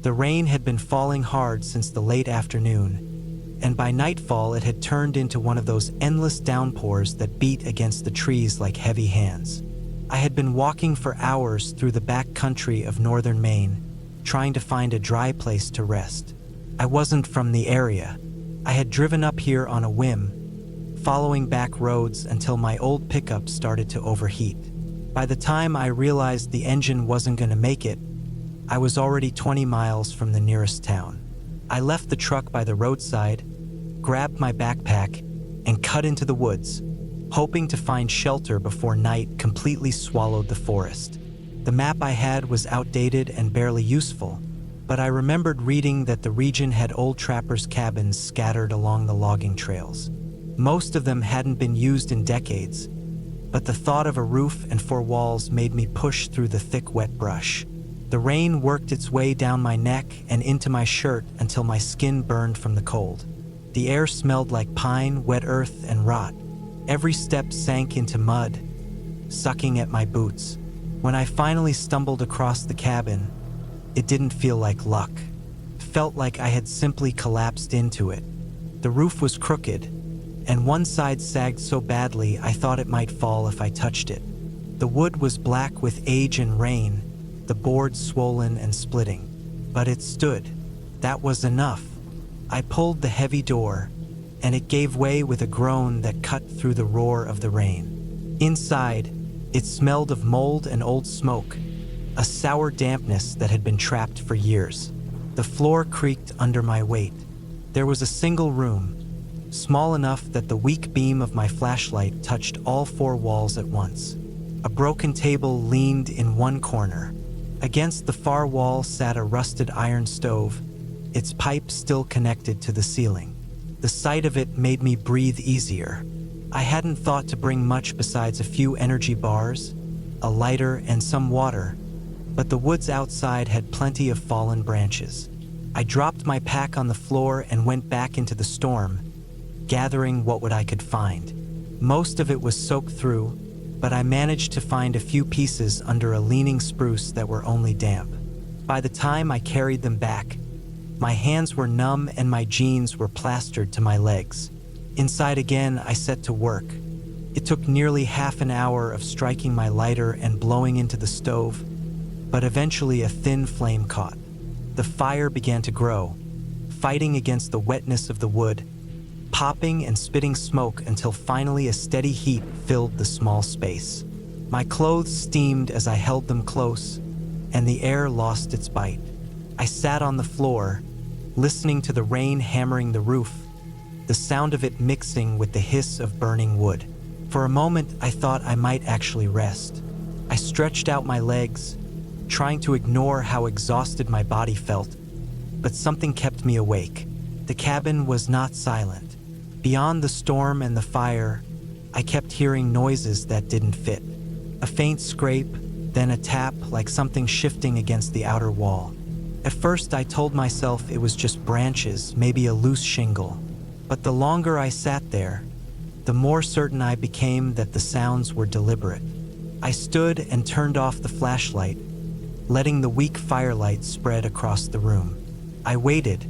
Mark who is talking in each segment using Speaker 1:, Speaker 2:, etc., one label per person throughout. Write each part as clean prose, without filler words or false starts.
Speaker 1: The rain had been falling hard since the late afternoon, and by nightfall it had turned into one of those endless downpours that beat against the trees like heavy hands. I had been walking for hours through the back country of northern Maine, trying to find a dry place to rest. I wasn't from the area. I had driven up here on a whim, following back roads until my old pickup started to overheat. By the time I realized the engine wasn't going to make it, I was already 20 miles from the nearest town. I left the truck by the roadside, grabbed my backpack, and cut into the woods, hoping to find shelter before night completely swallowed the forest. The map I had was outdated and barely useful, but I remembered reading that the region had old trappers' cabins scattered along the logging trails. Most of them hadn't been used in decades, but the thought of a roof and four walls made me push through the thick, wet brush. The rain worked its way down my neck and into my shirt until my skin burned from the cold. The air smelled like pine, wet earth, and rot. Every step sank into mud, sucking at my boots. When I finally stumbled across the cabin, it didn't feel like luck. It felt like I had simply collapsed into it. The roof was crooked, and one side sagged so badly I thought it might fall if I touched it. The wood was black with age and rain, the boards swollen and splitting. But it stood. That was enough. I pulled the heavy door, and it gave way with a groan that cut through the roar of the rain. Inside, it smelled of mold and old smoke, a sour dampness that had been trapped for years. The floor creaked under my weight. There was a single room, small enough that the weak beam of my flashlight touched all four walls at once. A broken table leaned in one corner. Against the far wall sat a rusted iron stove, its pipe still connected to the ceiling. The sight of it made me breathe easier. I hadn't thought to bring much besides a few energy bars, a lighter, and some water, but the woods outside had plenty of fallen branches. I dropped my pack on the floor and went back into the storm, gathering what I could find. Most of it was soaked through, but I managed to find a few pieces under a leaning spruce that were only damp. By the time I carried them back, my hands were numb and my jeans were plastered to my legs. Inside again, I set to work. It took nearly half an hour of striking my lighter and blowing into the stove, but eventually a thin flame caught. The fire began to grow, fighting against the wetness of the wood, popping and spitting smoke until finally a steady heat filled the small space. My clothes steamed as I held them close, and the air lost its bite. I sat on the floor, listening to the rain hammering the roof, the sound of it mixing with the hiss of burning wood. For a moment, I thought I might actually rest. I stretched out my legs, trying to ignore how exhausted my body felt, but something kept me awake. The cabin was not silent. Beyond the storm and the fire, I kept hearing noises that didn't fit. A faint scrape, then a tap like something shifting against the outer wall. At first, I told myself it was just branches, maybe a loose shingle. But the longer I sat there, the more certain I became that the sounds were deliberate. I stood and turned off the flashlight, letting the weak firelight spread across the room. I waited,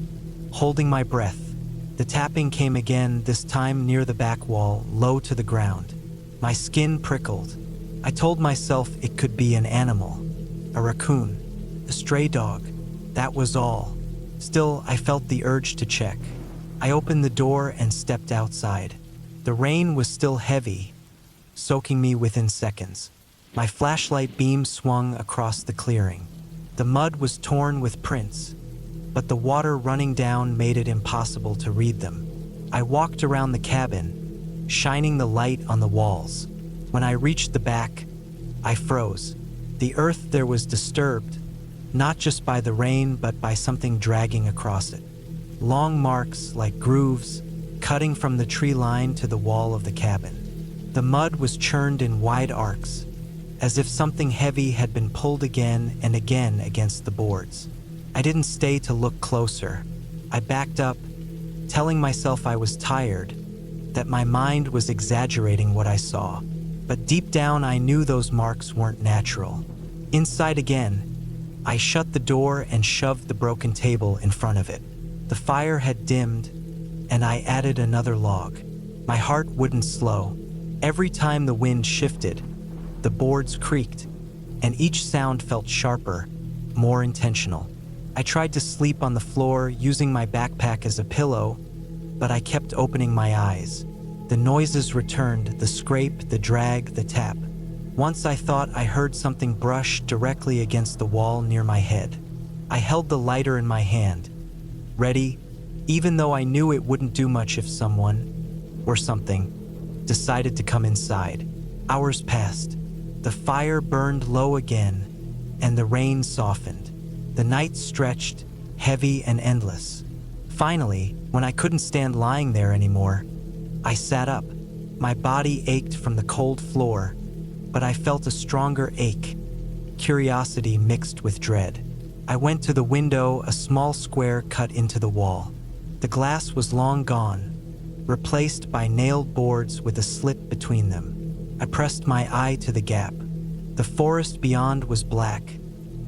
Speaker 1: holding my breath. The tapping came again, this time near the back wall, low to the ground. My skin prickled. I told myself it could be an animal, a raccoon, a stray dog. That was all. Still, I felt the urge to check. I opened the door and stepped outside. The rain was still heavy, soaking me within seconds. My flashlight beam swung across the clearing. The mud was torn with prints, but the water running down made it impossible to read them. I walked around the cabin, shining the light on the walls. When I reached the back, I froze. The earth there was disturbed, not just by the rain, but by something dragging across it. Long marks like grooves, cutting from the tree line to the wall of the cabin. The mud was churned in wide arcs, as if something heavy had been pulled again and again against the boards. I didn't stay to look closer. I backed up, telling myself I was tired, that my mind was exaggerating what I saw. But deep down I knew those marks weren't natural. Inside again, I shut the door and shoved the broken table in front of it. The fire had dimmed, and I added another log. My heart wouldn't slow. Every time the wind shifted, the boards creaked, and each sound felt sharper, more intentional. I tried to sleep on the floor using my backpack as a pillow, but I kept opening my eyes. The noises returned, the scrape, the drag, the tap. Once I thought I heard something brush directly against the wall near my head. I held the lighter in my hand, ready, even though I knew it wouldn't do much if someone, or something, decided to come inside. Hours passed. The fire burned low again, and the rain softened. The night stretched, heavy and endless. Finally, when I couldn't stand lying there anymore, I sat up. My body ached from the cold floor, but I felt a stronger ache, curiosity mixed with dread. I went to the window, a small square cut into the wall. The glass was long gone, replaced by nailed boards with a slit between them. I pressed my eye to the gap. The forest beyond was black,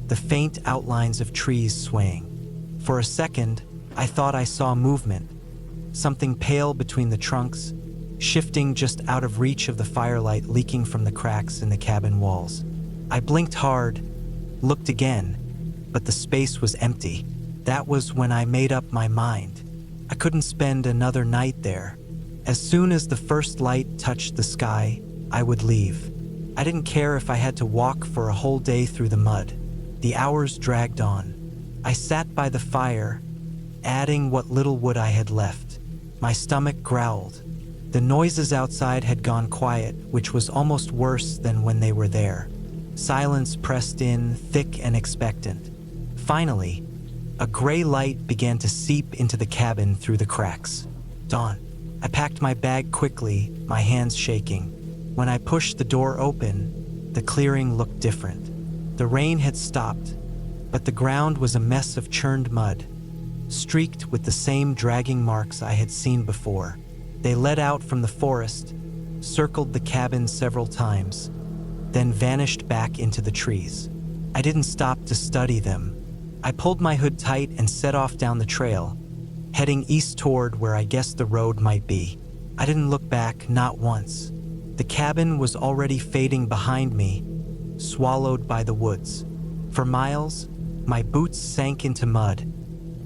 Speaker 1: the faint outlines of trees swaying. For a second, I thought I saw movement, something pale between the trunks, shifting just out of reach of the firelight leaking from the cracks in the cabin walls. I blinked hard, looked again, but the space was empty. That was when I made up my mind. I couldn't spend another night there. As soon as the first light touched the sky, I would leave. I didn't care if I had to walk for a whole day through the mud. The hours dragged on. I sat by the fire, adding what little wood I had left. My stomach growled. The noises outside had gone quiet, which was almost worse than when they were there. Silence pressed in, thick and expectant. Finally, a gray light began to seep into the cabin through the cracks. Dawn. I packed my bag quickly, my hands shaking. When I pushed the door open, the clearing looked different. The rain had stopped, but the ground was a mess of churned mud, streaked with the same dragging marks I had seen before. They led out from the forest, circled the cabin several times, then vanished back into the trees. I didn't stop to study them. I pulled my hood tight and set off down the trail, heading east toward where I guessed the road might be. I didn't look back, not once. The cabin was already fading behind me, swallowed by the woods. For miles, my boots sank into mud,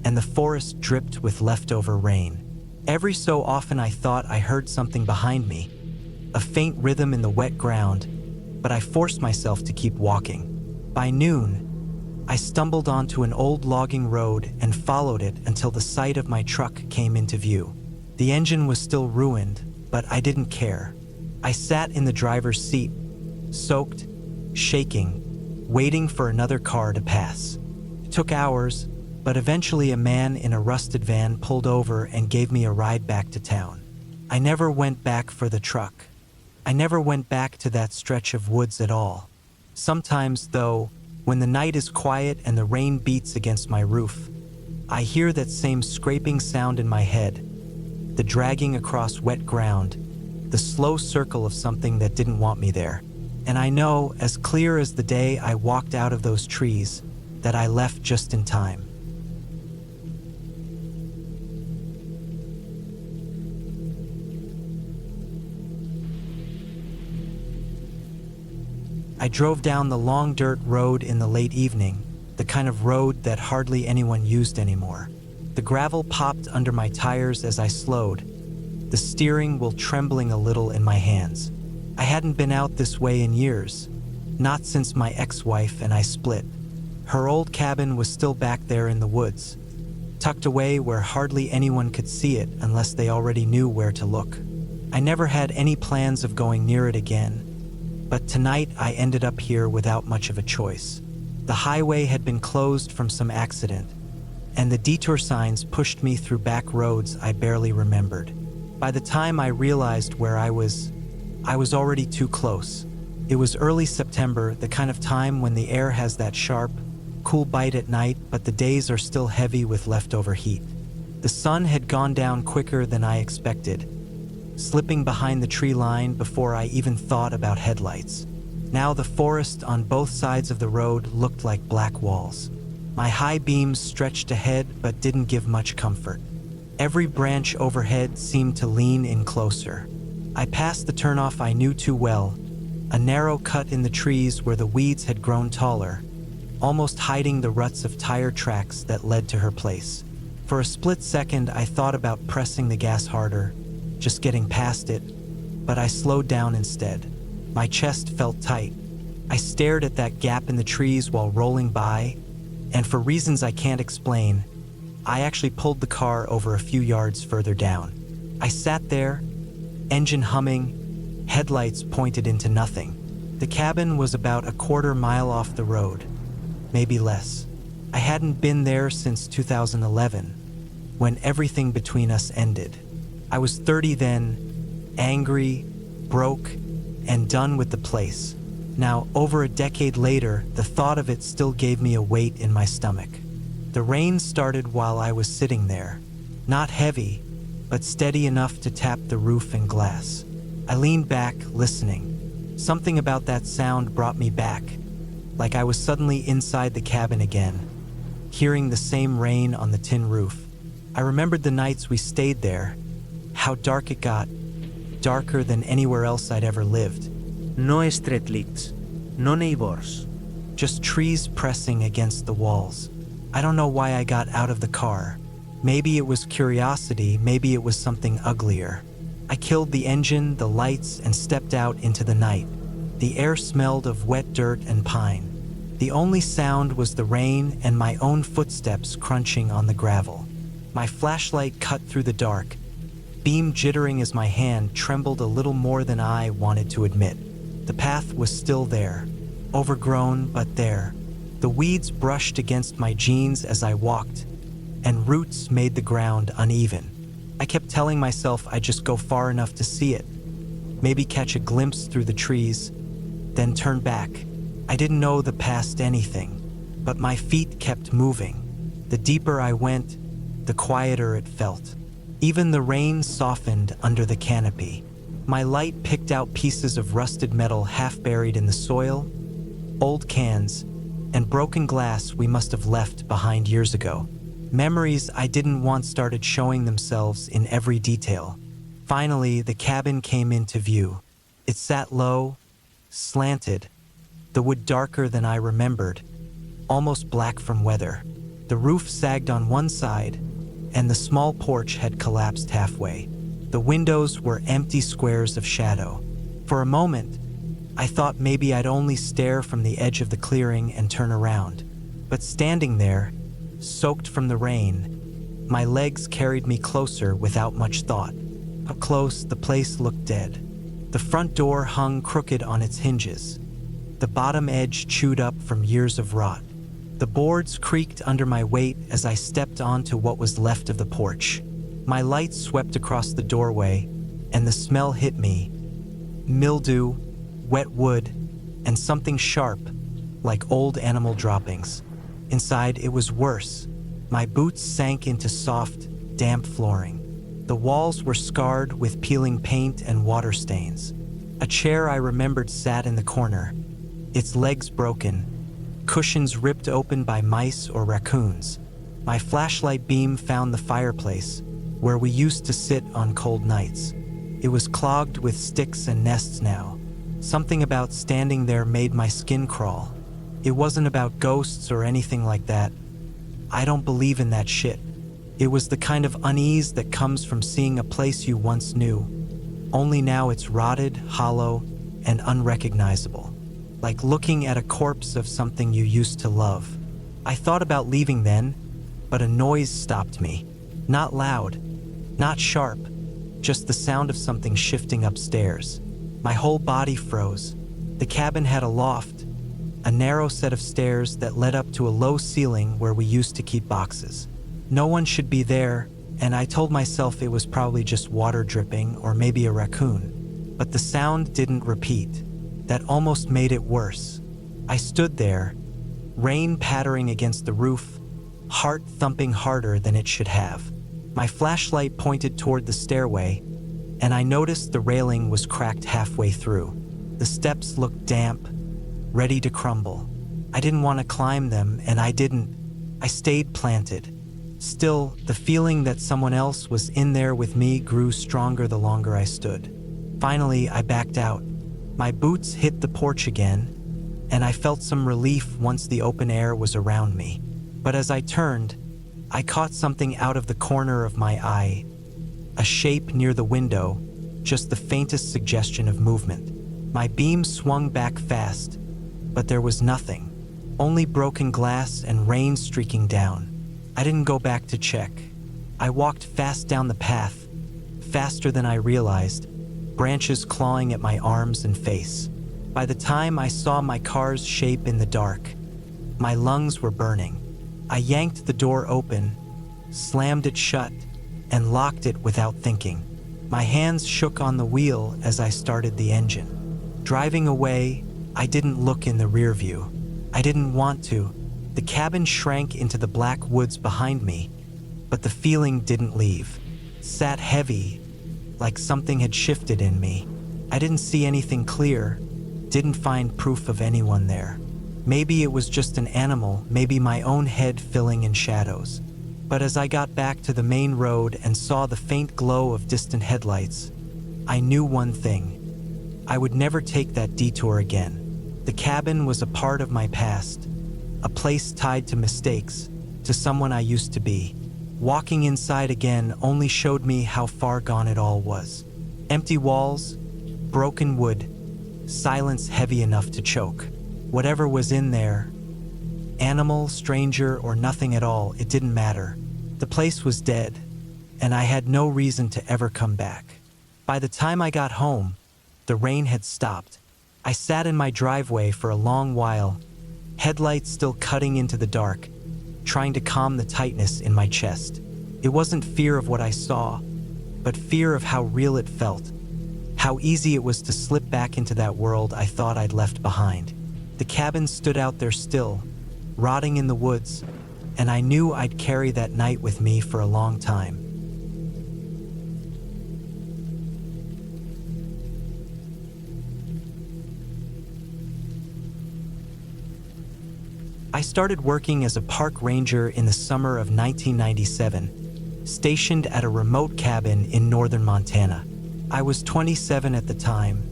Speaker 1: and the forest dripped with leftover rain. Every so often I thought I heard something behind me, a faint rhythm in the wet ground, but I forced myself to keep walking. By noon, I stumbled onto an old logging road and followed it until the sight of my truck came into view. The engine was still ruined, but I didn't care. I sat in the driver's seat, soaked, shaking, waiting for another car to pass. It took hours, but eventually a man in a rusted van pulled over and gave me a ride back to town. I never went back for the truck. I never went back to that stretch of woods at all. Sometimes, though, when the night is quiet and the rain beats against my roof, I hear that same scraping sound in my head, the dragging across wet ground, the slow circle of something that didn't want me there. And I know, as clear as the day I walked out of those trees, that I left just in time. I drove down the long dirt road in the late evening, the kind of road that hardly anyone used anymore. The gravel popped under my tires as I slowed, the steering wheel trembling a little in my hands. I hadn't been out this way in years, not since my ex-wife and I split. Her old cabin was still back there in the woods, tucked away where hardly anyone could see it unless they already knew where to look. I never had any plans of going near it again, but tonight I ended up here without much of a choice. The highway had been closed from some accident, and the detour signs pushed me through back roads I barely remembered. By the time I realized where I was already too close. It was early September, the kind of time when the air has that sharp, cool bite at night, but the days are still heavy with leftover heat. The sun had gone down quicker than I expected, slipping behind the tree line before I even thought about headlights. Now the forest on both sides of the road looked like black walls. My high beams stretched ahead but didn't give much comfort. Every branch overhead seemed to lean in closer. I passed the turnoff I knew too well, a narrow cut in the trees where the weeds had grown taller, almost hiding the ruts of tire tracks that led to her place. For a split second, I thought about pressing the gas harder, just getting past it, but I slowed down instead. My chest felt tight. I stared at that gap in the trees while rolling by, and for reasons I can't explain, I actually pulled the car over a few yards further down. I sat there, engine humming, headlights pointed into nothing. The cabin was about a quarter mile off the road, maybe less. I hadn't been there since 2011, when everything between us ended. I was 30 then, angry, broke, and done with the place. Now, over a decade later, the thought of it still gave me a weight in my stomach. The rain started while I was sitting there. Not heavy, but steady enough to tap the roof and glass. I leaned back, listening. Something about that sound brought me back, like I was suddenly inside the cabin again, hearing the same rain on the tin roof. I remembered the nights we stayed there, how dark it got, darker than anywhere else I'd ever lived.
Speaker 2: No street lights, no neighbors.
Speaker 1: Just trees pressing against the walls. I don't know why I got out of the car. Maybe it was curiosity, maybe it was something uglier. I killed the engine, the lights, and stepped out into the night. The air smelled of wet dirt and pine. The only sound was the rain and my own footsteps crunching on the gravel. My flashlight cut through the dark, beam jittering as my hand trembled a little more than I wanted to admit. The path was still there, overgrown but there. The weeds brushed against my jeans as I walked, and roots made the ground uneven. I kept telling myself I'd just go far enough to see it, maybe catch a glimpse through the trees, then turn back. I didn't know the past anything, but my feet kept moving. The deeper I went, the quieter it felt. Even the rain softened under the canopy. My light picked out pieces of rusted metal half buried in the soil, old cans, and broken glass we must have left behind years ago. Memories I didn't want started showing themselves in every detail. Finally, the cabin came into view. It sat low, slanted, the wood darker than I remembered, almost black from weather. The roof sagged on one side, and the small porch had collapsed halfway. The windows were empty squares of shadow. For a moment, I thought maybe I'd only stare from the edge of the clearing and turn around. But standing there, soaked from the rain, my legs carried me closer without much thought. Up close, the place looked dead. The front door hung crooked on its hinges, the bottom edge chewed up from years of rot. The boards creaked under my weight as I stepped onto what was left of the porch. My light swept across the doorway, and the smell hit me. Mildew, wet wood, and something sharp, like old animal droppings. Inside, it was worse. My boots sank into soft, damp flooring. The walls were scarred with peeling paint and water stains. A chair I remembered sat in the corner, its legs broken, cushions ripped open by mice or raccoons. My flashlight beam found the fireplace, where we used to sit on cold nights. It was clogged with sticks and nests now. Something about standing there made my skin crawl. It wasn't about ghosts or anything like that. I don't believe in that shit. It was the kind of unease that comes from seeing a place you once knew, only now it's rotted, hollow, and unrecognizable. Like looking at a corpse of something you used to love. I thought about leaving then, but a noise stopped me. Not loud, not sharp, just the sound of something shifting upstairs. My whole body froze. The cabin had a loft, a narrow set of stairs that led up to a low ceiling where we used to keep boxes. No one should be there, and I told myself it was probably just water dripping or maybe a raccoon. But the sound didn't repeat. That almost made it worse. I stood there, rain pattering against the roof, heart thumping harder than it should have. My flashlight pointed toward the stairway, and I noticed the railing was cracked halfway through. The steps looked damp, ready to crumble. I didn't want to climb them, and I didn't. I stayed planted. Still, the feeling that someone else was in there with me grew stronger the longer I stood. Finally, I backed out. My boots hit the porch again, and I felt some relief once the open air was around me. But as I turned, I caught something out of the corner of my eye. A shape near the window, just the faintest suggestion of movement. My beam swung back fast, but there was nothing. Only broken glass and rain streaking down. I didn't go back to check. I walked fast down the path, faster than I realized, branches clawing at my arms and face. By the time I saw my car's shape in the dark, my lungs were burning. I yanked the door open, slammed it shut, and locked it without thinking. My hands shook on the wheel as I started the engine. Driving away, I didn't look in the rear view. I didn't want to. The cabin shrank into the black woods behind me, but the feeling didn't leave. It sat heavy, like something had shifted in me. I didn't see anything clear, didn't find proof of anyone there. Maybe it was just an animal, maybe my own head filling in shadows. But as I got back to the main road and saw the faint glow of distant headlights, I knew one thing. I would never take that detour again. The cabin was a part of my past, a place tied to mistakes, to someone I used to be. Walking inside again only showed me how far gone it all was. Empty walls, broken wood, silence heavy enough to choke. Whatever was in there, animal, stranger, or nothing at all, it didn't matter. The place was dead, and I had no reason to ever come back. By the time I got home, the rain had stopped. I sat in my driveway for a long while, headlights still cutting into the dark, trying to calm the tightness in my chest. It wasn't fear of what I saw, but fear of how real it felt, how easy it was to slip back into that world I thought I'd left behind. The cabin stood out there still, rotting in the woods, and I knew I'd carry that night with me for a long time. I started working as a park ranger in the summer of 1997, stationed at a remote cabin in northern Montana. I was 27 at the time,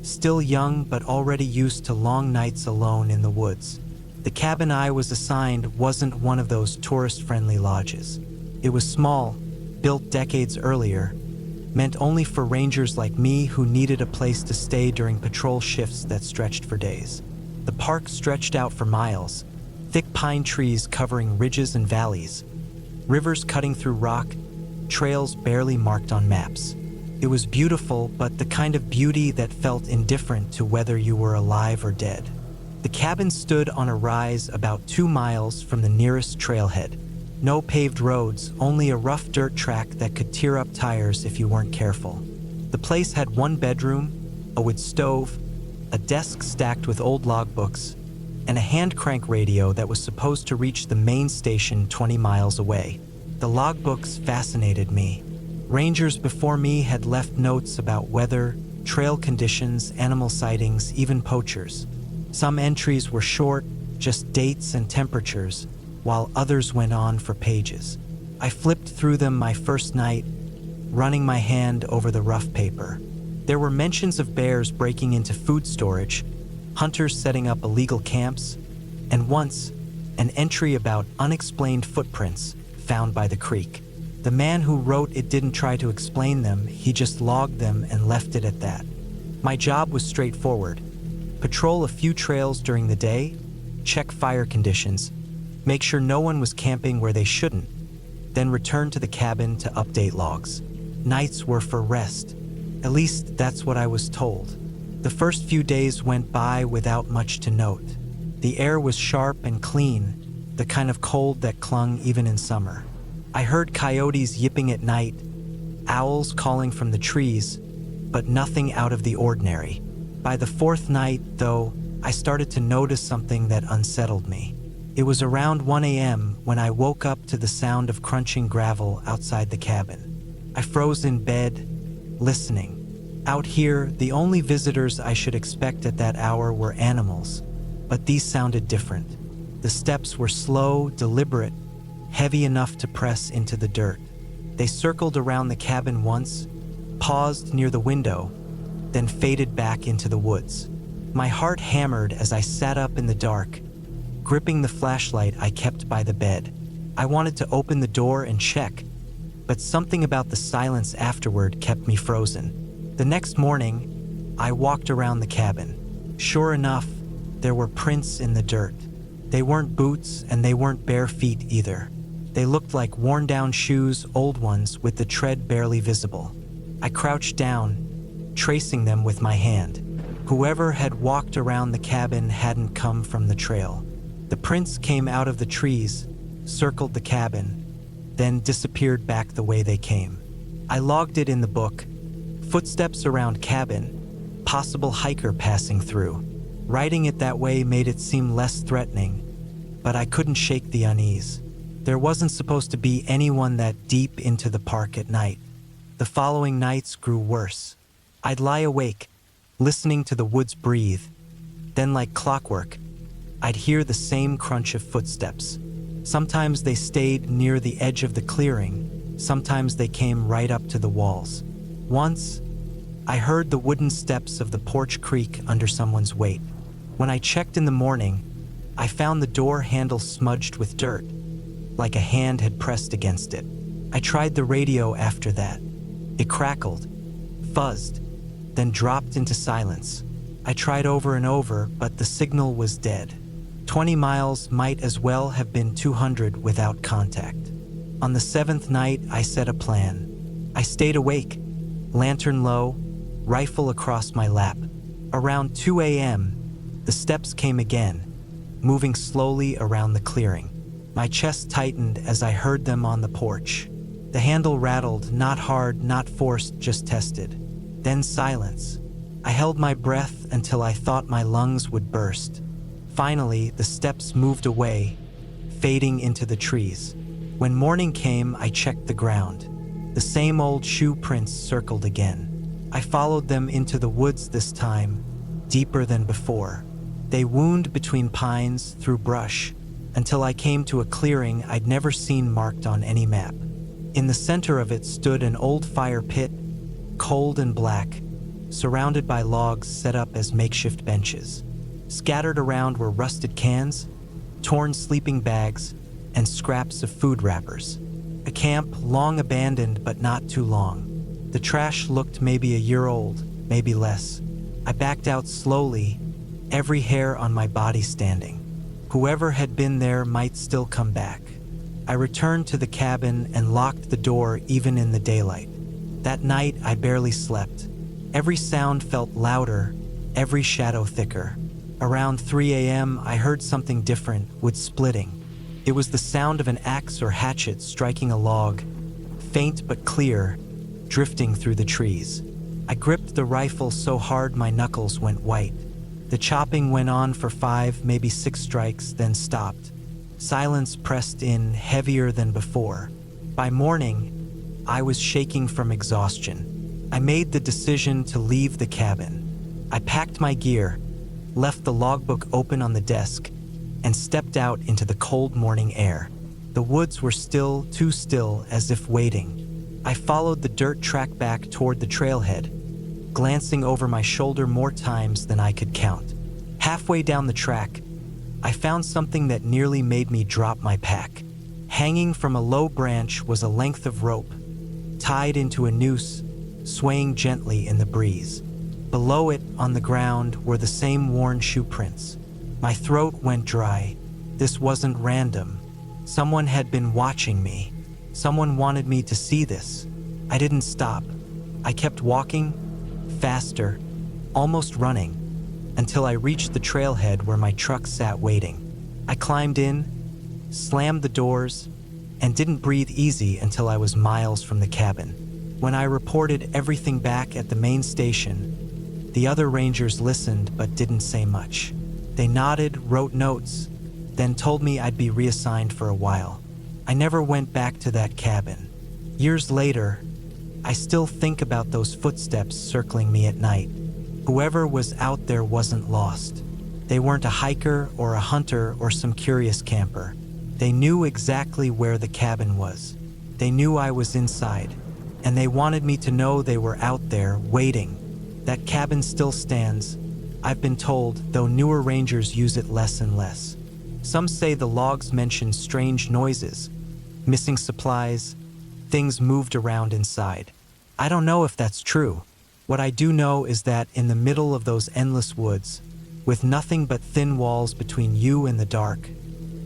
Speaker 1: still young but already used to long nights alone in the woods. The cabin I was assigned wasn't one of those tourist-friendly lodges. It was small, built decades earlier, meant only for rangers like me who needed a place to stay during patrol shifts that stretched for days. The park stretched out for miles, thick pine trees covering ridges and valleys, rivers cutting through rock, trails barely marked on maps. It was beautiful, but the kind of beauty that felt indifferent to whether you were alive or dead. The cabin stood on a rise about 2 miles from the nearest trailhead. No paved roads, only a rough dirt track that could tear up tires if you weren't careful. The place had one bedroom, a wood stove, a desk stacked with old logbooks, and a hand crank radio that was supposed to reach the main station 20 miles away. The logbooks fascinated me. Rangers before me had left notes about weather, trail conditions, animal sightings, even poachers. Some entries were short, just dates and temperatures, while others went on for pages. I flipped through them my first night, running my hand over the rough paper. There were mentions of bears breaking into food storage, hunters setting up illegal camps, and once, an entry about unexplained footprints found by the creek. The man who wrote it didn't try to explain them, he just logged them and left it at that. My job was straightforward. Patrol a few trails during the day, check fire conditions, make sure no one was camping where they shouldn't, then return to the cabin to update logs. Nights were for rest. At least that's what I was told. The first few days went by without much to note. The air was sharp and clean, the kind of cold that clung even in summer. I heard coyotes yipping at night, owls calling from the trees, but nothing out of the ordinary. By the fourth night, though, I started to notice something that unsettled me. It was around 1 a.m. when I woke up to the sound of crunching gravel outside the cabin. I froze in bed, listening. Out here, the only visitors I should expect at that hour were animals. but these sounded different. The steps were slow, deliberate, heavy enough to press into the dirt. They circled around the cabin once, paused near the window, then faded back into the woods. My heart hammered as I sat up in the dark, gripping the flashlight I kept by the bed. I wanted to open the door and check, but something about the silence afterward kept me frozen. The next morning, I walked around the cabin. Sure enough, there were prints in the dirt. They weren't boots and they weren't bare feet either. They looked like worn-down shoes, old ones with the tread barely visible. I crouched down, tracing them with my hand. Whoever had walked around the cabin hadn't come from the trail. The prints came out of the trees, circled the cabin, then disappeared back the way they came. I logged it in the book. Footsteps around cabin, possible hiker passing through. Writing it that way made it seem less threatening, but I couldn't shake the unease. There wasn't supposed to be anyone that deep into the park at night. The following nights grew worse. I'd lie awake, listening to the woods breathe. Then, like clockwork, I'd hear the same crunch of footsteps. Sometimes they stayed near the edge of the clearing, sometimes they came right up to the walls. Once, I heard the wooden steps of the porch creak under someone's weight. When I checked in the morning, I found the door handle smudged with dirt, like a hand had pressed against it. I tried the radio after that. It crackled, fuzzed, then dropped into silence. I tried over and over, but the signal was dead. 20 miles might as well have been 200 without contact. On the 7th night, I set a plan. I stayed awake, lantern low, rifle across my lap. Around 2 a.m., the steps came again, moving slowly around the clearing. My chest tightened as I heard them on the porch. The handle rattled, not hard, not forced, just tested. Then silence. I held my breath until I thought my lungs would burst. Finally, the steps moved away, fading into the trees. When morning came, I checked the ground. The same old shoe prints circled again. I followed them into the woods this time, deeper than before. They wound between pines, through brush, until I came to a clearing I'd never seen marked on any map. In the center of it stood an old fire pit, cold and black, surrounded by logs set up as makeshift benches. Scattered around were rusted cans, torn sleeping bags, and scraps of food wrappers. A camp long abandoned but not too long. The trash looked maybe a year old, maybe less. I backed out slowly, every hair on my body standing. Whoever had been there might still come back. I returned to the cabin and locked the door even in the daylight. That night, I barely slept. Every sound felt louder, every shadow thicker. Around 3 a.m., I heard something different, wood splitting. It was the sound of an axe or hatchet striking a log, faint but clear, drifting through the trees. I gripped the rifle so hard my knuckles went white. The chopping went on for 5, maybe 6 strikes, then stopped. Silence pressed in, heavier than before. By morning, I was shaking from exhaustion. I made the decision to leave the cabin. I packed my gear, left the logbook open on the desk, and stepped out into the cold morning air. The woods were still, too still, as if waiting. I followed the dirt track back toward the trailhead, glancing over my shoulder more times than I could count. Halfway down the track, I found something that nearly made me drop my pack. Hanging from a low branch was a length of rope, tied into a noose, swaying gently in the breeze. Below it, on the ground, were the same worn shoe prints. My throat went dry. This wasn't random. Someone had been watching me. Someone wanted me to see this. I didn't stop. I kept walking, faster, almost running, until I reached the trailhead where my truck sat waiting. I climbed in, slammed the doors, and didn't breathe easy until I was miles from the cabin. When I reported everything back at the main station, the other rangers listened but didn't say much. They nodded, wrote notes, then told me I'd be reassigned for a while. I never went back to that cabin. Years later, I still think about those footsteps circling me at night. Whoever was out there wasn't lost. They weren't a hiker or a hunter or some curious camper. They knew exactly where the cabin was. They knew I was inside, and they wanted me to know they were out there, waiting. That cabin still stands, I've been told, though newer rangers use it less and less. Some say the logs mention strange noises, missing supplies, things moved around inside. I don't know if that's true. What I do know is that in the middle of those endless woods, with nothing but thin walls between you and the dark,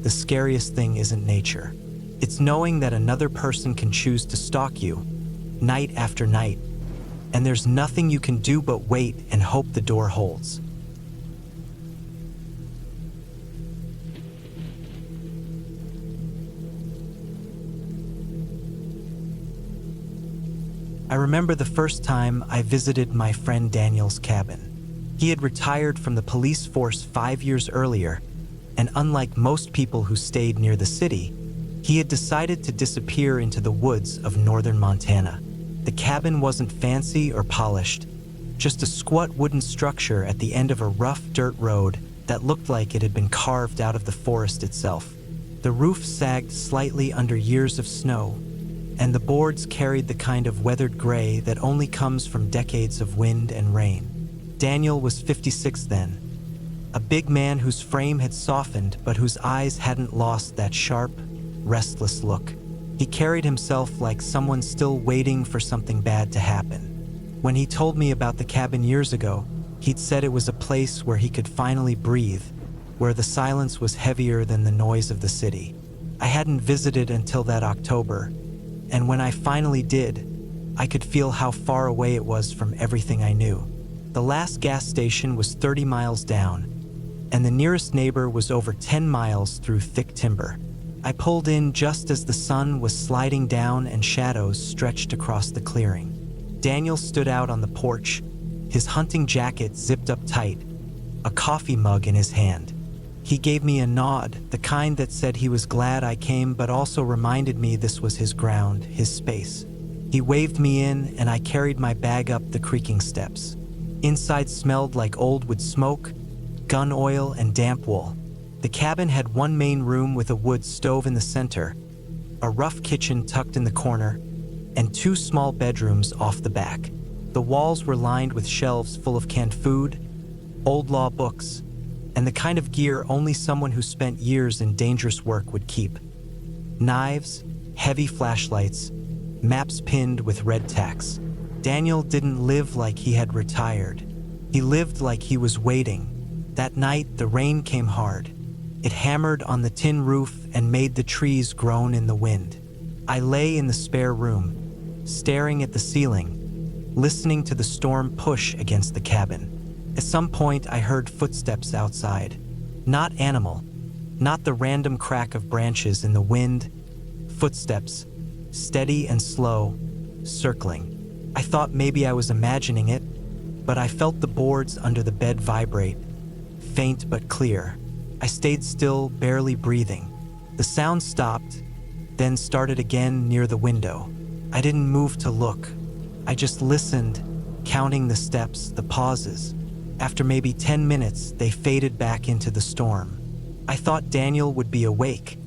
Speaker 1: the scariest thing isn't nature. It's knowing that another person can choose to stalk you, night after night, and there's nothing you can do but wait and hope the door holds. I remember the first time I visited my friend Daniel's cabin. He had retired from the police force 5 years earlier, and unlike most people who stayed near the city, he had decided to disappear into the woods of northern Montana. The cabin wasn't fancy or polished, just a squat wooden structure at the end of a rough dirt road that looked like it had been carved out of the forest itself. The roof sagged slightly under years of snow, and the boards carried the kind of weathered gray that only comes from decades of wind and rain. Daniel was 56 then, a big man whose frame had softened but whose eyes hadn't lost that sharp, restless look. He carried himself like someone still waiting for something bad to happen. When he told me about the cabin years ago, he'd said it was a place where he could finally breathe, where the silence was heavier than the noise of the city. I hadn't visited until that October, and when I finally did, I could feel how far away it was from everything I knew. The last gas station was 30 miles down, and the nearest neighbor was over 10 miles through thick timber. I pulled in just as the sun was sliding down and shadows stretched across the clearing. Daniel stood out on the porch, his hunting jacket zipped up tight, a coffee mug in his hand. He gave me a nod, the kind that said he was glad I came but also reminded me this was his ground, his space. He waved me in and I carried my bag up the creaking steps. Inside smelled like old wood smoke, gun oil, and damp wool. The cabin had one main room with a wood stove in the center, a rough kitchen tucked in the corner, and 2 small bedrooms off the back. The walls were lined with shelves full of canned food, old law books, and the kind of gear only someone who spent years in dangerous work would keep. Knives, heavy flashlights, maps pinned with red tacks. Daniel didn't live like he had retired. He lived like he was waiting. That night, the rain came hard. It hammered on the tin roof and made the trees groan in the wind. I lay in the spare room, staring at the ceiling, listening to the storm push against the cabin. At some point, I heard footsteps outside. Not animal, not the random crack of branches in the wind. Footsteps, steady and slow, circling. I thought maybe I was imagining it, but I felt the boards under the bed vibrate, faint but clear. I stayed still, barely breathing. The sound stopped, then started again near the window. I didn't move to look. I just listened, counting the steps, the pauses. After maybe 10 minutes, they faded back into the storm. I thought Daniel would be awake,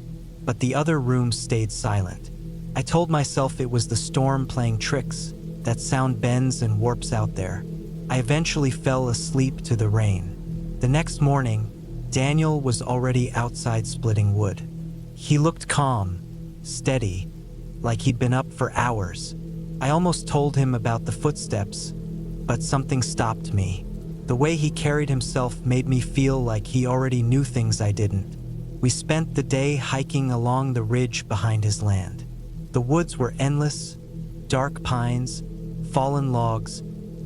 Speaker 1: but the other rooms stayed silent. I told myself it was the storm playing tricks, that sound bends and warps out there. I eventually fell asleep to the rain. The next morning, Daniel was already outside splitting wood. He looked calm, steady, like he'd been up for hours. I almost told him about the footsteps, but something stopped me. The way he carried himself made me feel like he already knew things I didn't. We spent the day hiking along the ridge behind his land. The woods were endless, dark pines, fallen logs,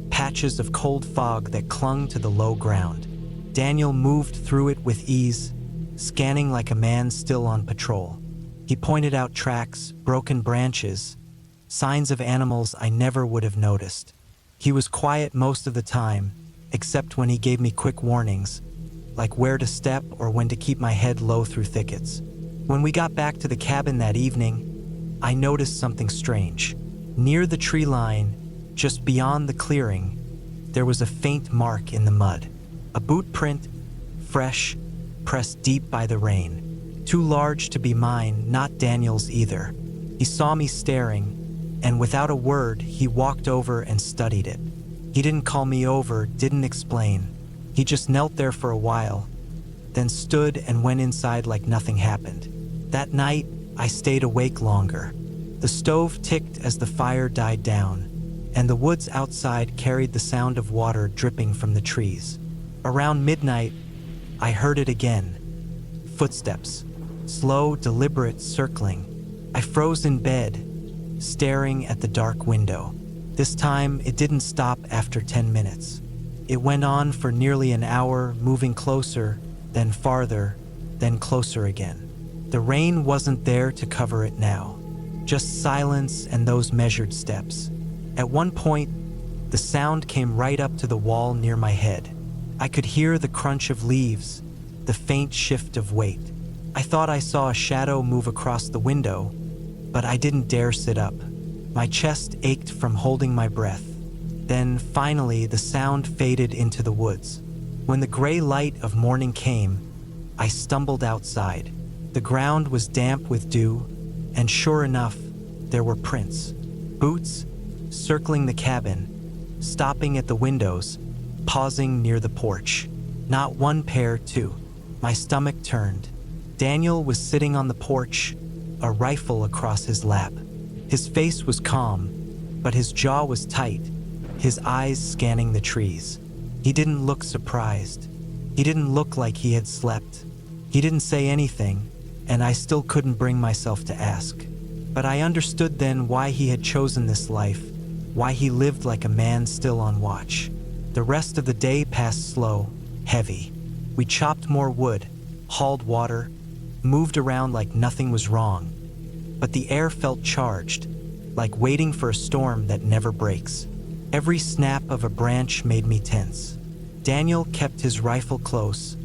Speaker 1: patches of cold fog that clung to the low ground. Daniel moved through it with ease, scanning like a man still on patrol. He pointed out tracks, broken branches, signs of animals I never would have noticed. He was quiet most of the time, except when he gave me quick warnings, like where to step or when to keep my head low through thickets. When we got back to the cabin that evening, I noticed something strange. Near the tree line, just beyond the clearing, there was a faint mark in the mud. A boot print, fresh, pressed deep by the rain. Too large to be mine, not Daniel's either. He saw me staring, and without a word, he walked over and studied it. He didn't call me over, didn't explain. He just knelt there for a while, then stood and went inside like nothing happened. That night, I stayed awake longer. The stove ticked as the fire died down, and the woods outside carried the sound of water dripping from the trees. Around midnight, I heard it again. Footsteps. Slow, deliberate circling. I froze in bed, staring at the dark window. This time, it didn't stop after 10 minutes. It went on for nearly an hour, moving closer, then farther, then closer again. The rain wasn't there to cover it now, just silence and those measured steps. At one point, the sound came right up to the wall near my head. I could hear the crunch of leaves, the faint shift of weight. I thought I saw a shadow move across the window, but I didn't dare sit up. My chest ached from holding my breath. Then, finally, the sound faded into the woods. When the gray light of morning came, I stumbled outside. The ground was damp with dew, and sure enough, there were prints. Boots, circling the cabin, stopping at the windows, pausing near the porch. Not one pair, two. My stomach turned. Daniel was sitting on the porch, a rifle across his lap. His face was calm, but his jaw was tight, his eyes scanning the trees. He didn't look surprised. He didn't look like he had slept. He didn't say anything, and I still couldn't bring myself to ask. But I understood then why he had chosen this life, why he lived like a man still on watch. The rest of the day passed slow, heavy. We chopped more wood, hauled water, moved around like nothing was wrong. But the air felt charged, like waiting for a storm that never breaks. Every snap of a branch made me tense. Daniel kept his rifle close,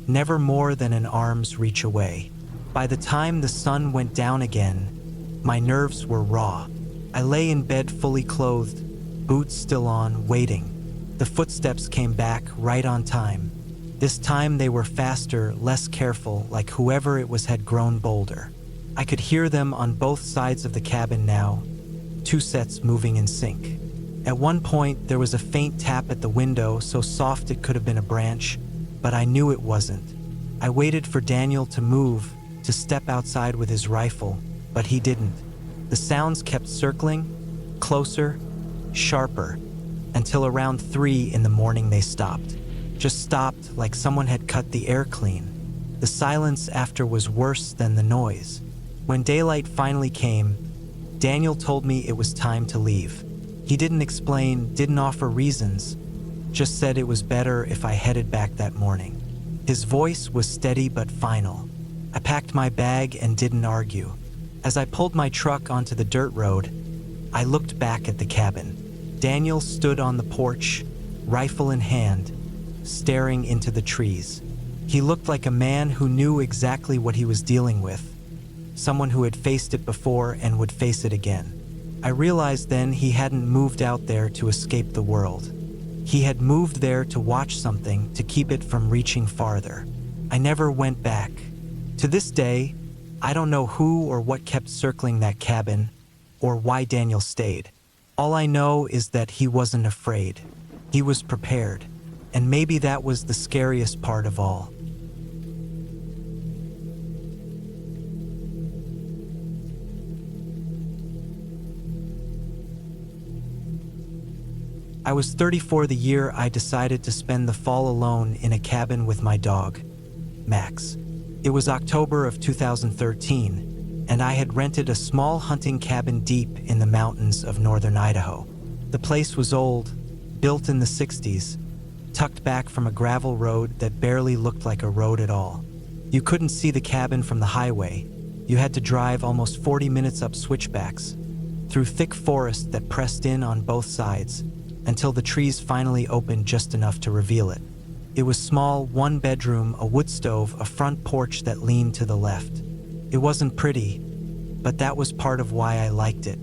Speaker 1: never more than an arm's reach away. By the time the sun went down again, my nerves were raw. I lay in bed fully clothed, boots still on, waiting. The footsteps came back right on time. This time they were faster, less careful, like whoever it was had grown bolder. I could hear them on both sides of the cabin now, two sets moving in sync. At one point, there was a faint tap at the window, so soft it could have been a branch, but I knew it wasn't. I waited for Daniel to move, to step outside with his rifle, but he didn't. The sounds kept circling, closer, sharper, until around 3 in the morning they stopped. Just stopped like someone had cut the air clean. The silence after was worse than the noise. When daylight finally came, Daniel told me it was time to leave. He didn't explain, didn't offer reasons, just said it was better if I headed back that morning. His voice was steady but final. I packed my bag and didn't argue. As I pulled my truck onto the dirt road, I looked back at the cabin. Daniel stood on the porch, rifle in hand, staring into the trees. He looked like a man who knew exactly what he was dealing with, someone who had faced it before and would face it again. I realized then he hadn't moved out there to escape the world. He had moved there to watch something, to keep it from reaching farther. I never went back. To this day, I don't know who or what kept circling that cabin, or why Daniel stayed. All I know is that he wasn't afraid. He was prepared, and maybe that was the scariest part of all. I was 34 the year I decided to spend the fall alone in a cabin with my dog, Max. It was October of 2013, and I had rented a small hunting cabin deep in the mountains of northern Idaho. The place was old, built in the 60s, tucked back from a gravel road that barely looked like a road at all. You couldn't see the cabin from the highway. You had to drive almost 40 minutes up switchbacks, through thick forest that pressed in on both sides, until the trees finally opened just enough to reveal it. It was small, one bedroom, a wood stove, a front porch that leaned to the left. It wasn't pretty, but that was part of why I liked it.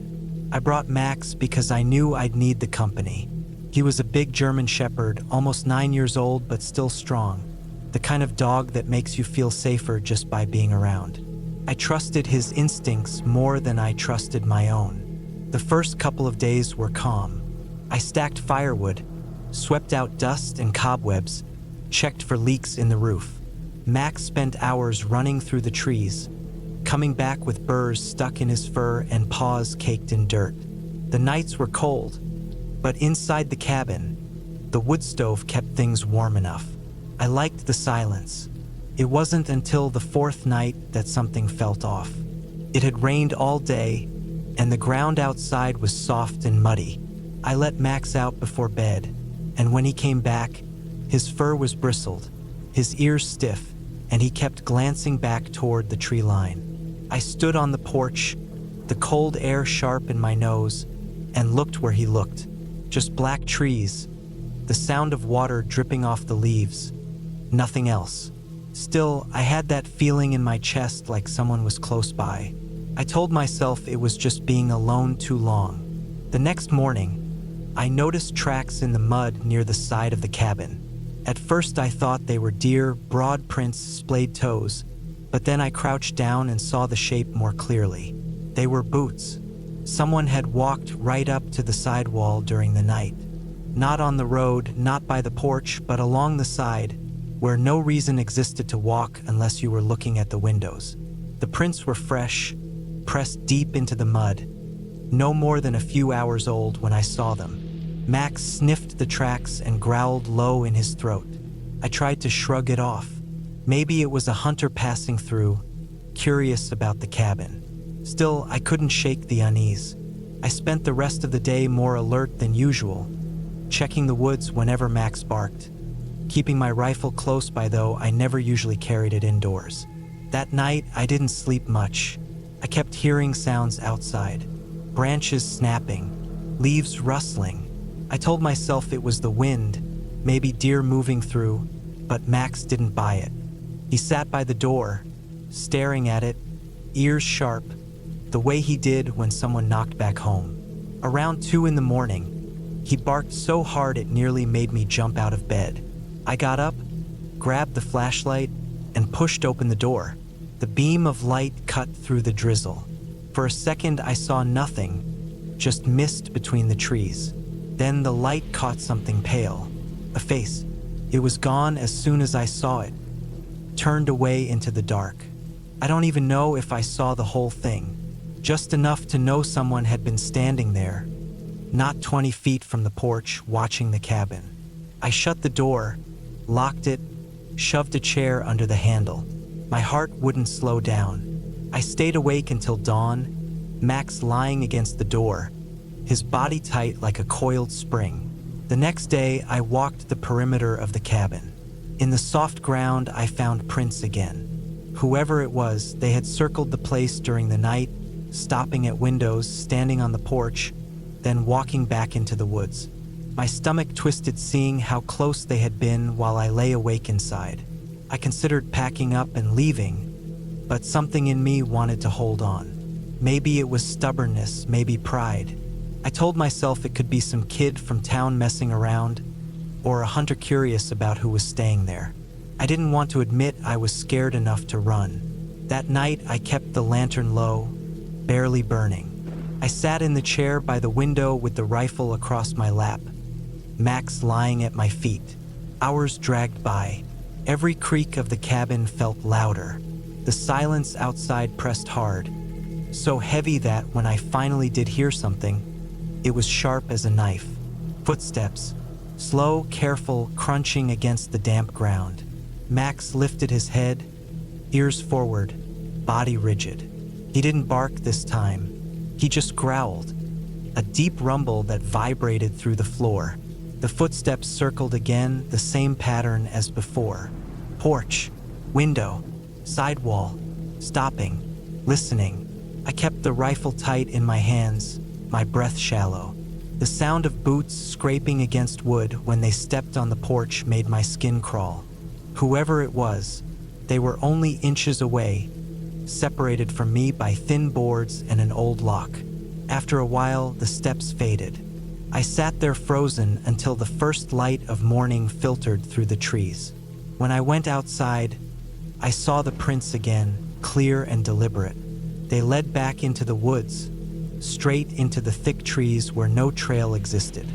Speaker 1: I brought Max because I knew I'd need the company. He was a big German shepherd, almost 9 years old but still strong. the kind of dog that makes you feel safer just by being around. I trusted his instincts more than I trusted my own. The first couple of days were calm. I stacked firewood, swept out dust and cobwebs, checked for leaks in the roof. Max spent hours running through the trees, coming back with burrs stuck in his fur and paws caked in dirt. The nights were cold, but inside the cabin, the wood stove kept things warm enough. I liked the silence. It wasn't until the fourth night that something felt off. It had rained all day, and the ground outside was soft and muddy. I let Max out before bed, and when he came back, his fur was bristled, his ears stiff, and he kept glancing back toward the tree line. I stood on the porch, the cold air sharp in my nose, and looked where he looked. Just black trees, the sound of water dripping off the leaves, nothing else. Still, I had that feeling in my chest like someone was close by. I told myself it was just being alone too long. The next morning, I noticed tracks in the mud near the side of the cabin. At first I thought they were deer, broad prints, splayed toes, but then I crouched down and saw the shape more clearly. They were boots. Someone had walked right up to the sidewall during the night. Not on the road, not by the porch, but along the side, where no reason existed to walk unless you were looking at the windows. The prints were fresh, pressed deep into the mud, no more than a few hours old when I saw them. Max sniffed the tracks and growled low in his throat. I tried to shrug it off. Maybe it was a hunter passing through, curious about the cabin. Still, I couldn't shake the unease. I spent the rest of the day more alert than usual, checking the woods whenever Max barked. Keeping my rifle close by, though I never usually carried it indoors. That night, I didn't sleep much. I kept hearing sounds outside. Branches snapping, leaves rustling. I told myself it was the wind, maybe deer moving through, but Max didn't buy it. He sat by the door, staring at it, ears sharp, the way he did when someone knocked back home. Around 2 a.m, he barked so hard it nearly made me jump out of bed. I got up, grabbed the flashlight, and pushed open the door. The beam of light cut through the drizzle. For a second I saw nothing, just mist between the trees. Then the light caught something pale, a face. It was gone as soon as I saw it, turned away into the dark. I don't even know if I saw the whole thing, just enough to know someone had been standing there, not 20 feet from the porch, watching the cabin. I shut the door, locked it, shoved a chair under the handle. My heart wouldn't slow down. I stayed awake until dawn, Max lying against the door, his body tight like a coiled spring. The next day, I walked the perimeter of the cabin. In the soft ground, I found prints again. Whoever it was, they had circled the place during the night, stopping at windows, standing on the porch, then walking back into the woods. My stomach twisted seeing how close they had been while I lay awake inside. I considered packing up and leaving, but something in me wanted to hold on. Maybe it was stubbornness, maybe pride. I told myself it could be some kid from town messing around, or a hunter curious about who was staying there. I didn't want to admit I was scared enough to run. That night, I kept the lantern low, barely burning. I sat in the chair by the window with the rifle across my lap, Max lying at my feet. Hours dragged by. Every creak of the cabin felt louder. The silence outside pressed hard, so heavy that when I finally did hear something, it was sharp as a knife. Footsteps, slow, careful, crunching against the damp ground. Max lifted his head, ears forward, body rigid. He didn't bark this time. He just growled, a deep rumble that vibrated through the floor. The footsteps circled again, the same pattern as before. Porch, window, sidewall, stopping, listening. I kept the rifle tight in my hands, my breath shallow. The sound of boots scraping against wood when they stepped on the porch made my skin crawl. Whoever it was, they were only inches away, separated from me by thin boards and an old lock. After a while, the steps faded. I sat there frozen until the first light of morning filtered through the trees. When I went outside, I saw the prints again, clear and deliberate. They led back into the woods, straight into the thick trees where no trail existed.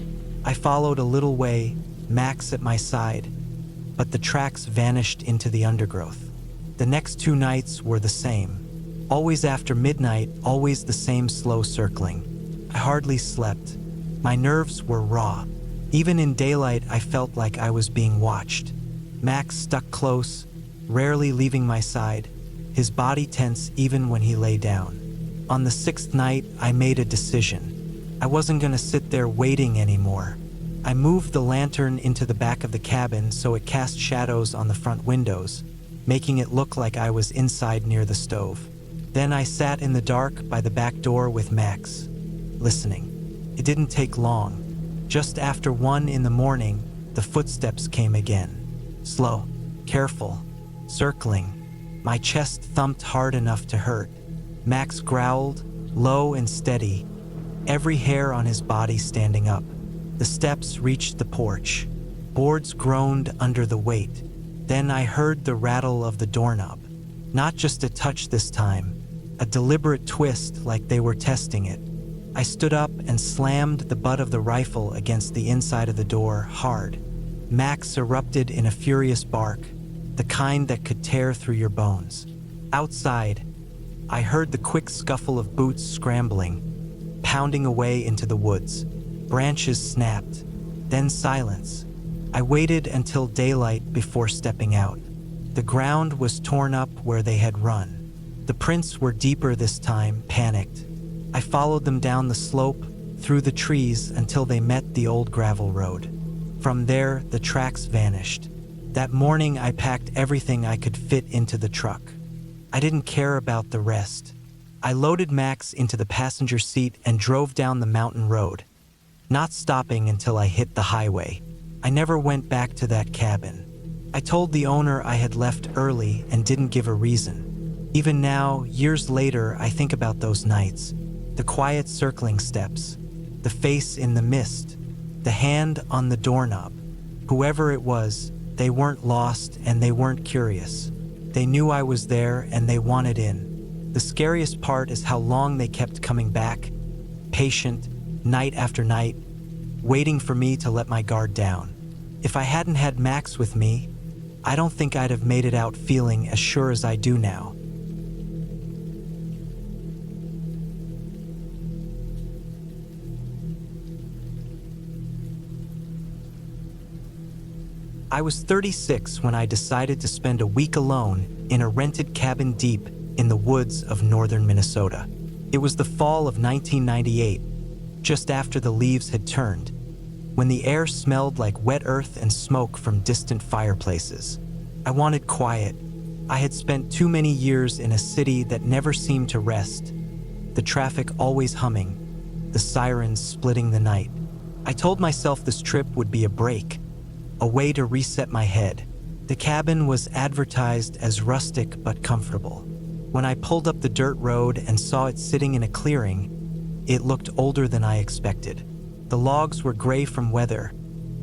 Speaker 1: I followed a little way, Max at my side, but the tracks vanished into the undergrowth. The next 2 nights were the same. Always after midnight, always the same slow circling. I hardly slept. My nerves were raw. Even in daylight, I felt like I was being watched. Max stuck close, rarely leaving my side, his body tense even when he lay down. On the 6th night, I made a decision. I wasn't going to sit there waiting anymore. I moved the lantern into the back of the cabin so it cast shadows on the front windows, making it look like I was inside near the stove. Then I sat in the dark by the back door with Max, listening. It didn't take long. Just after 1 in the morning, the footsteps came again. Slow, careful, circling. My chest thumped hard enough to hurt. Max growled, low and steady, every hair on his body standing up. The steps reached the porch. Boards groaned under the weight. Then I heard the rattle of the doorknob. Not just a touch this time, a deliberate twist like they were testing it. I stood up and slammed the butt of the rifle against the inside of the door hard. Max erupted in a furious bark, the kind that could tear through your bones. Outside, I heard the quick scuffle of boots scrambling, pounding away into the woods. Branches snapped, then silence. I waited until daylight before stepping out. The ground was torn up where they had run. The prints were deeper this time, panicked. I followed them down the slope, through the trees until they met the old gravel road. From there, the tracks vanished. That morning, I packed everything I could fit into the truck. I didn't care about the rest. I loaded Max into the passenger seat and drove down the mountain road, not stopping until I hit the highway. I never went back to that cabin. I told the owner I had left early and didn't give a reason. Even now, years later, I think about those nights. The quiet circling steps, the face in the mist, the hand on the doorknob. Whoever it was, they weren't lost and they weren't curious. They knew I was there and they wanted in. The scariest part is how long they kept coming back, patient, night after night, waiting for me to let my guard down. If I hadn't had Max with me, I don't think I'd have made it out feeling as sure as I do now. I was 36 when I decided to spend a week alone in a rented cabin deep in the woods of northern Minnesota. It was the fall of 1998, just after the leaves had turned, when the air smelled like wet earth and smoke from distant fireplaces. I wanted quiet. I had spent too many years in a city that never seemed to rest, the traffic always humming, the sirens splitting the night. I told myself this trip would be a break, a way to reset my head. The cabin was advertised as rustic but comfortable. When I pulled up the dirt road and saw it sitting in a clearing, it looked older than I expected. The logs were gray from weather,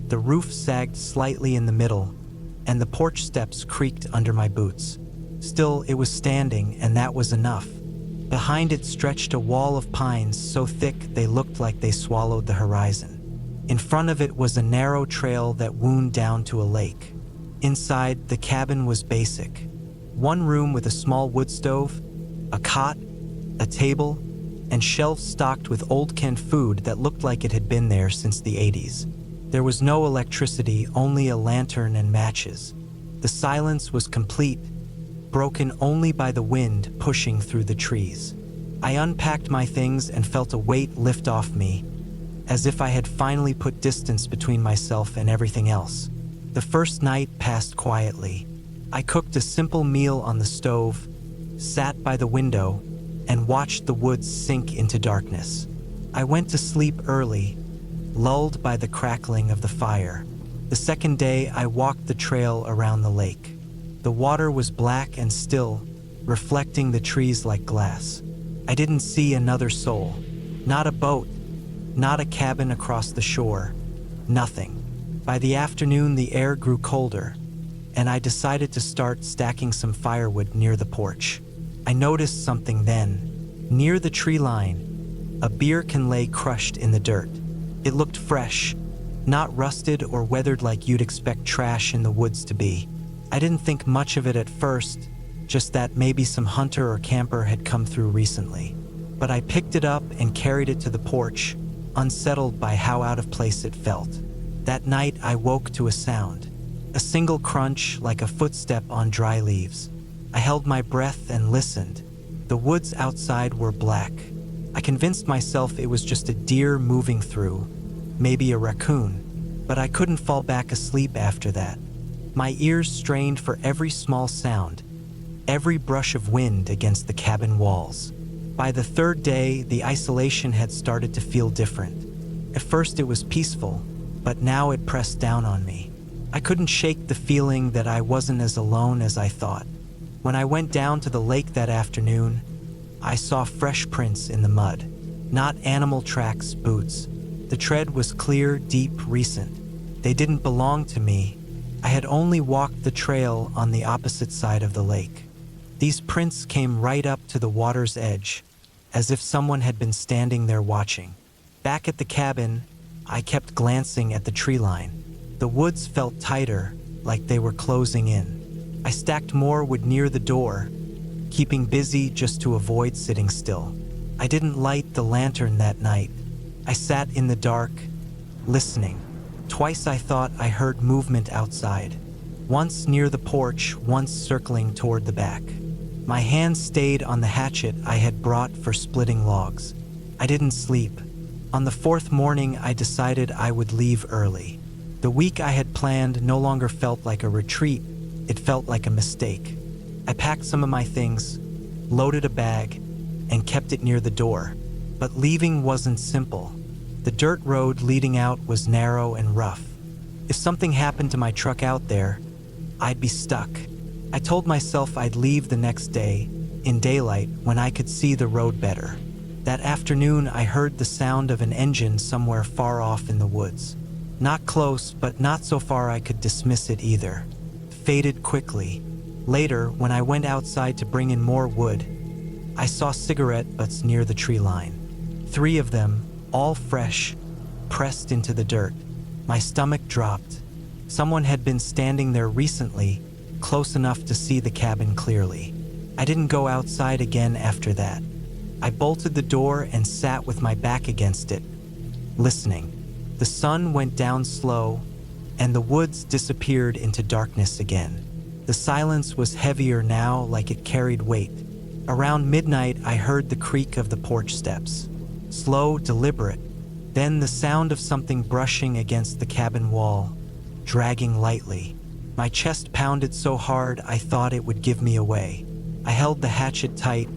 Speaker 1: the roof sagged slightly in the middle, and the porch steps creaked under my boots. Still, it was standing, and that was enough. Behind it stretched a wall of pines so thick they looked like they swallowed the horizon. In front of it was a narrow trail that wound down to a lake. Inside, the cabin was basic. One room with a small wood stove, a cot, a table, and shelves stocked with old canned food that looked like it had been there since the 80s. There was no electricity, only a lantern and matches. The silence was complete, broken only by the wind pushing through the trees. I unpacked my things and felt a weight lift off me, as if I had finally put distance between myself and everything else. The first night passed quietly. I cooked a simple meal on the stove, sat by the window, and watched the woods sink into darkness. I went to sleep early, lulled by the crackling of the fire. The second day, I walked the trail around the lake. The water was black and still, reflecting the trees like glass. I didn't see another soul, not a boat, not a cabin across the shore, nothing. By the afternoon, the air grew colder. and I decided to start stacking some firewood near the porch. I noticed something then. Near the tree line, a beer can lay crushed in the dirt. It looked fresh, not rusted or weathered like you'd expect trash in the woods to be. I didn't think much of it at first, just that maybe some hunter or camper had come through recently. But I picked it up and carried it to the porch, unsettled by how out of place it felt. That night I woke to a sound, a single crunch like a footstep on dry leaves. I held my breath and listened. The woods outside were black. I convinced myself it was just a deer moving through, maybe a raccoon, but I couldn't fall back asleep after that. My ears strained for every small sound, every brush of wind against the cabin walls. By the third day, the isolation had started to feel different. At first it was peaceful, but now it pressed down on me. I couldn't shake the feeling that I wasn't as alone as I thought. When I went down to the lake that afternoon, I saw fresh prints in the mud. Not animal tracks, boots. The tread was clear, deep, recent. They didn't belong to me. I had only walked the trail on the opposite side of the lake. These prints came right up to the water's edge, as if someone had been standing there watching. Back at the cabin, I kept glancing at the tree line. The woods felt tighter, like they were closing in. I stacked more wood near the door, keeping busy just to avoid sitting still. I didn't light the lantern that night. I sat in the dark, listening. Twice I thought I heard movement outside. Once near the porch, once circling toward the back. My hands stayed on the hatchet I had brought for splitting logs. I didn't sleep. On the fourth morning, I decided I would leave early. The week I had planned no longer felt like a retreat, it felt like a mistake. I packed some of my things, loaded a bag, and kept it near the door. But leaving wasn't simple. The dirt road leading out was narrow and rough. If something happened to my truck out there, I'd be stuck. I told myself I'd leave the next day, in daylight, when I could see the road better. That afternoon, I heard the sound of an engine somewhere far off in the woods. Not close, but not so far I could dismiss it either. Faded quickly. Later, when I went outside to bring in more wood, I saw cigarette butts near the tree line. 3 of them, all fresh, pressed into the dirt. My stomach dropped. Someone had been standing there recently, close enough to see the cabin clearly. I didn't go outside again after that. I bolted the door and sat with my back against it, listening. The sun went down slow, and the woods disappeared into darkness again. The silence was heavier now, like it carried weight. Around midnight, I heard the creak of the porch steps. Slow, deliberate. Then the sound of something brushing against the cabin wall, dragging lightly. My chest pounded so hard I thought it would give me away. I held the hatchet tight,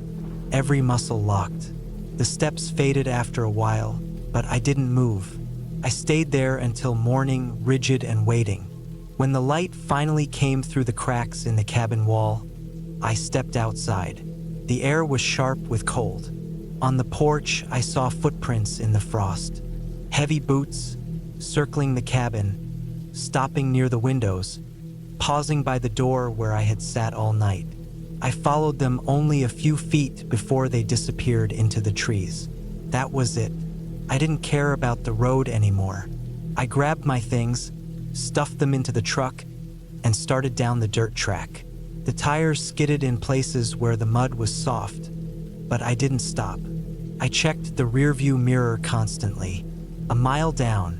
Speaker 1: every muscle locked. The steps faded after a while, but I didn't move. I stayed there until morning, rigid and waiting. When the light finally came through the cracks in the cabin wall, I stepped outside. The air was sharp with cold. On the porch, I saw footprints in the frost. Heavy boots, circling the cabin, stopping near the windows, pausing by the door where I had sat all night. I followed them only a few feet before they disappeared into the trees. That was it. I didn't care about the road anymore. I grabbed my things, stuffed them into the truck, and started down the dirt track. The tires skidded in places where the mud was soft, but I didn't stop. I checked the rearview mirror constantly. A mile down,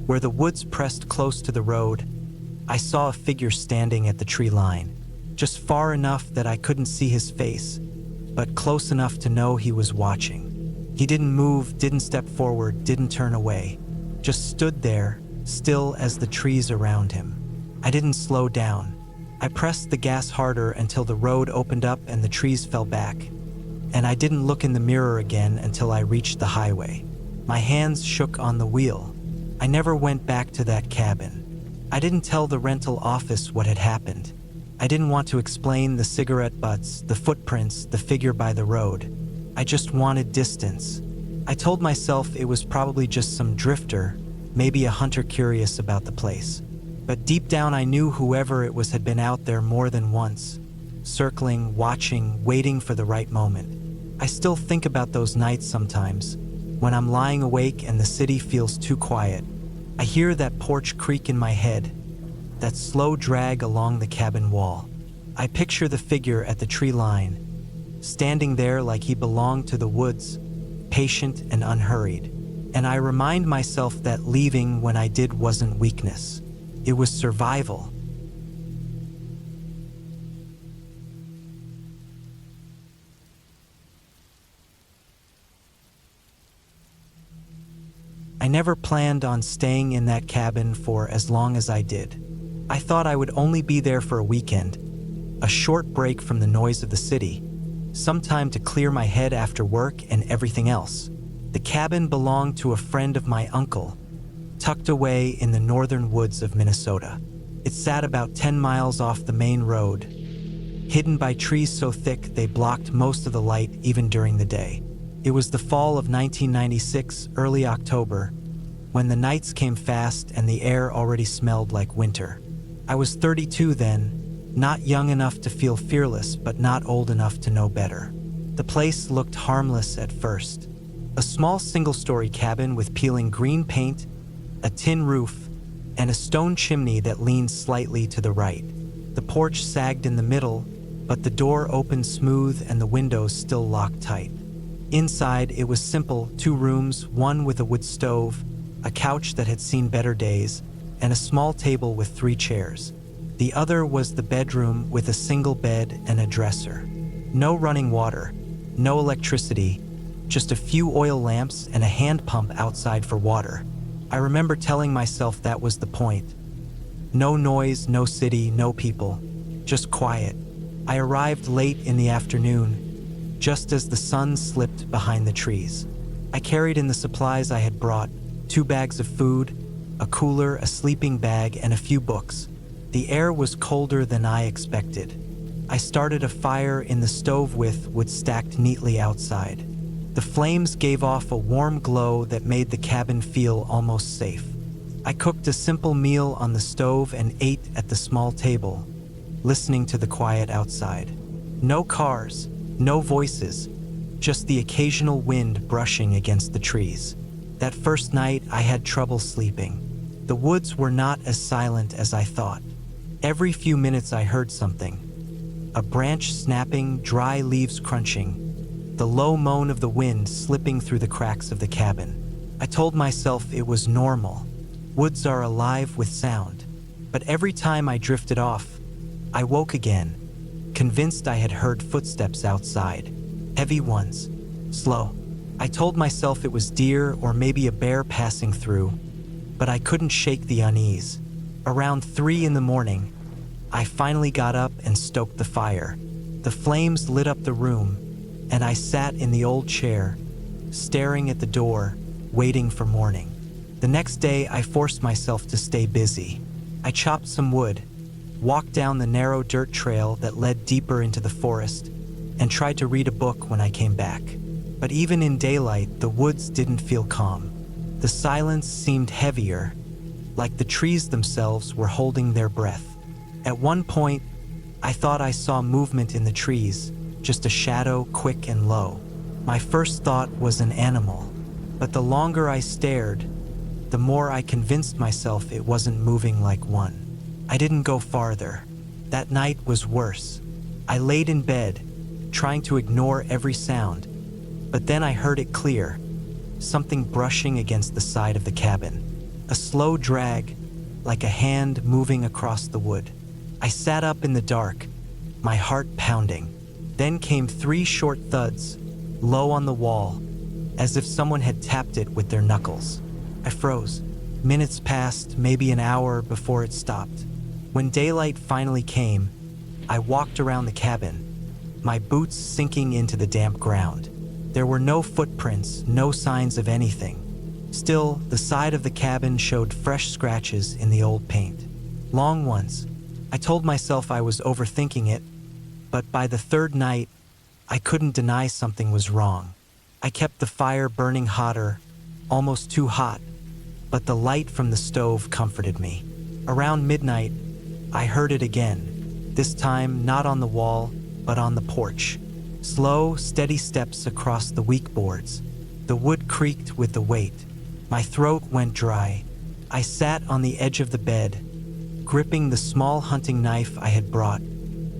Speaker 1: where the woods pressed close to the road, I saw a figure standing at the tree line, just far enough that I couldn't see his face, but close enough to know he was watching. He didn't move, didn't step forward, didn't turn away, just stood there, still as the trees around him. I didn't slow down. I pressed the gas harder until the road opened up and the trees fell back, and I didn't look in the mirror again until I reached the highway. My hands shook on the wheel. I never went back to that cabin. I didn't tell the rental office what had happened. I didn't want to explain the cigarette butts, the footprints, the figure by the road. I just wanted distance. I told myself it was probably just some drifter, maybe a hunter curious about the place. But deep down I knew whoever it was had been out there more than once, circling, watching, waiting for the right moment. I still think about those nights sometimes, when I'm lying awake and the city feels too quiet. I hear that porch creak in my head, that slow drag along the cabin wall. I picture the figure at the tree line, standing there like he belonged to the woods, patient and unhurried. And I remind myself that leaving when I did wasn't weakness. It was survival. I never planned on staying in that cabin for as long as I did. I thought I would only be there for a weekend, a short break from the noise of the city, some time to clear my head after work and everything else. The cabin belonged to a friend of my uncle, tucked away in the northern woods of Minnesota. It sat about 10 miles off the main road, hidden by trees so thick they blocked most of the light even during the day. It was the fall of 1996, early October, when the nights came fast and the air already smelled like winter. I was 32 then, not young enough to feel fearless, but not old enough to know better. The place looked harmless at first. A small single-story cabin with peeling green paint, a tin roof, and a stone chimney that leaned slightly to the right. The porch sagged in the middle, but the door opened smooth and the windows still locked tight. Inside, it was simple, 2 rooms, one with a wood stove, a couch that had seen better days, and a small table with 3 chairs. The other was the bedroom with a single bed and a dresser. No running water, no electricity, just a few oil lamps and a hand pump outside for water. I remember telling myself that was the point. No noise, no city, no people, just quiet. I arrived late in the afternoon, just as the sun slipped behind the trees. I carried in the supplies I had brought, 2 bags of food, a cooler, a sleeping bag, and a few books. The air was colder than I expected. I started a fire in the stove with wood stacked neatly outside. The flames gave off a warm glow that made the cabin feel almost safe. I cooked a simple meal on the stove and ate at the small table, listening to the quiet outside. No cars, no voices, just the occasional wind brushing against the trees. That first night, I had trouble sleeping. The woods were not as silent as I thought. Every few minutes I heard something. A branch snapping, dry leaves crunching, the low moan of the wind slipping through the cracks of the cabin. I told myself it was normal. Woods are alive with sound. But every time I drifted off, I woke again, convinced I had heard footsteps outside. Heavy ones, slow. I told myself it was deer or maybe a bear passing through, but I couldn't shake the unease. Around 3 in the morning, I finally got up and stoked the fire. The flames lit up the room, and I sat in the old chair, staring at the door, waiting for morning. The next day, I forced myself to stay busy. I chopped some wood, walked down the narrow dirt trail that led deeper into the forest, and tried to read a book when I came back. But even in daylight, the woods didn't feel calm. The silence seemed heavier, like the trees themselves were holding their breath. At one point, I thought I saw movement in the trees, just a shadow, quick and low. My first thought was an animal, but the longer I stared, the more I convinced myself it wasn't moving like one. I didn't go farther. That night was worse. I laid in bed, trying to ignore every sound, but then I heard it clear, something brushing against the side of the cabin. A slow drag, like a hand moving across the wood. I sat up in the dark, my heart pounding. Then came 3 short thuds, low on the wall, as if someone had tapped it with their knuckles. I froze. Minutes passed, maybe an hour before it stopped. When daylight finally came, I walked around the cabin, my boots sinking into the damp ground. There were no footprints, no signs of anything. Still, the side of the cabin showed fresh scratches in the old paint. Long ones. I told myself I was overthinking it, but by the 3rd night, I couldn't deny something was wrong. I kept the fire burning hotter, almost too hot, but the light from the stove comforted me. Around midnight, I heard it again, this time not on the wall, but on the porch. Slow, steady steps across the weak boards. The wood creaked with the weight. My throat went dry. I sat on the edge of the bed, gripping the small hunting knife I had brought,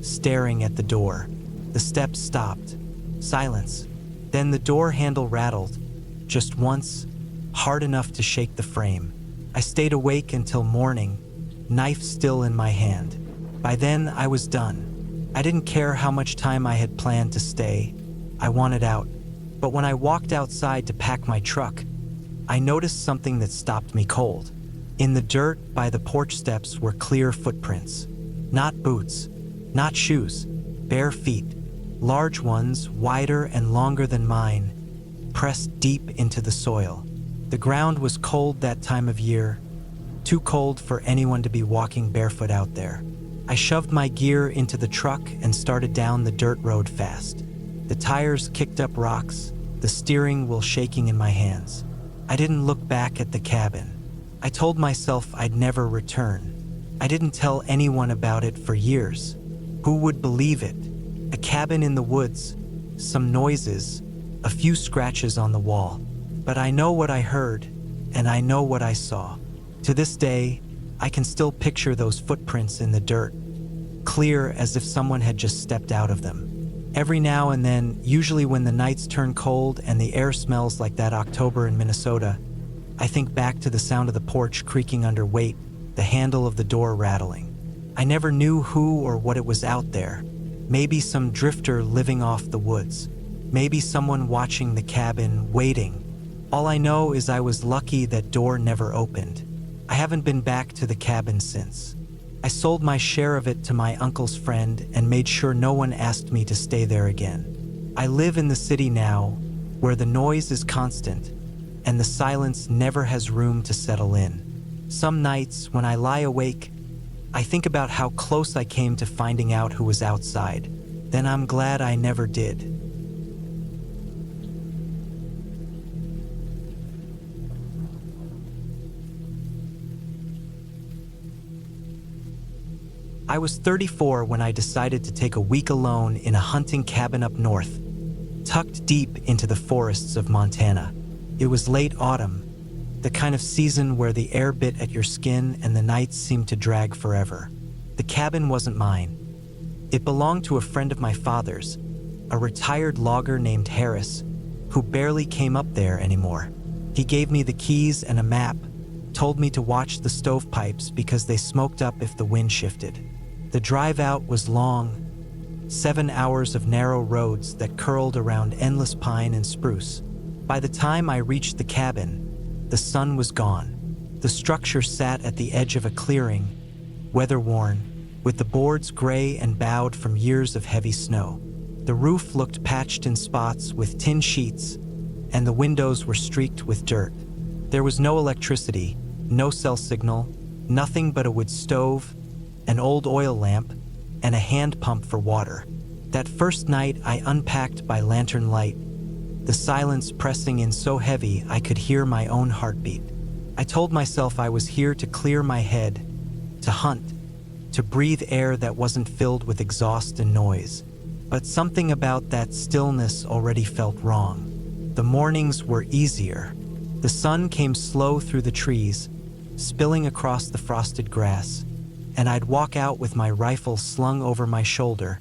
Speaker 1: staring at the door. The steps stopped. Silence. Then the door handle rattled, just once, hard enough to shake the frame. I stayed awake until morning, knife still in my hand. By then, I was done. I didn't care how much time I had planned to stay. I wanted out. But when I walked outside to pack my truck, I noticed something that stopped me cold. In the dirt by the porch steps were clear footprints. Not boots, not shoes, bare feet. Large ones, wider and longer than mine, pressed deep into the soil. The ground was cold that time of year, too cold for anyone to be walking barefoot out there. I shoved my gear into the truck and started down the dirt road fast. The tires kicked up rocks, the steering wheel shaking in my hands. I didn't look back at the cabin. I told myself I'd never return. I didn't tell anyone about it for years. Who would believe it? A cabin in the woods, some noises, a few scratches on the wall. But I know what I heard, and I know what I saw. To this day, I can still picture those footprints in the dirt, clear as if someone had just stepped out of them. Every now and then, usually when the nights turn cold and the air smells like that October in Minnesota, I think back to the sound of the porch creaking under weight, the handle of the door rattling. I never knew who or what it was out there. Maybe some drifter living off the woods. Maybe someone watching the cabin, waiting. All I know is I was lucky that door never opened. I haven't been back to the cabin since. I sold my share of it to my uncle's friend and made sure no one asked me to stay there again. I live in the city now, where the noise is constant, and the silence never has room to settle in. Some nights, when I lie awake, I think about how close I came to finding out who was outside. Then I'm glad I never did. I was 34 when I decided to take a week alone in a hunting cabin up north, tucked deep into the forests of Montana. It was late autumn, the kind of season where the air bit at your skin and the nights seemed to drag forever. The cabin wasn't mine. It belonged to a friend of my father's, a retired logger named Harris, who barely came up there anymore. He gave me the keys and a map, told me to watch the stovepipes because they smoked up if the wind shifted. The drive out was long, 7 hours of narrow roads that curled around endless pine and spruce. By the time I reached the cabin, the sun was gone. The structure sat at the edge of a clearing, weather-worn, with the boards gray and bowed from years of heavy snow. The roof looked patched in spots with tin sheets, and the windows were streaked with dirt. There was no electricity, no cell signal, nothing but a wood stove, an old oil lamp, and a hand pump for water. That first night I unpacked by lantern light, the silence pressing in so heavy I could hear my own heartbeat. I told myself I was here to clear my head, to hunt, to breathe air that wasn't filled with exhaust and noise. But something about that stillness already felt wrong. The mornings were easier. The sun came slow through the trees, spilling across the frosted grass, and I'd walk out with my rifle slung over my shoulder,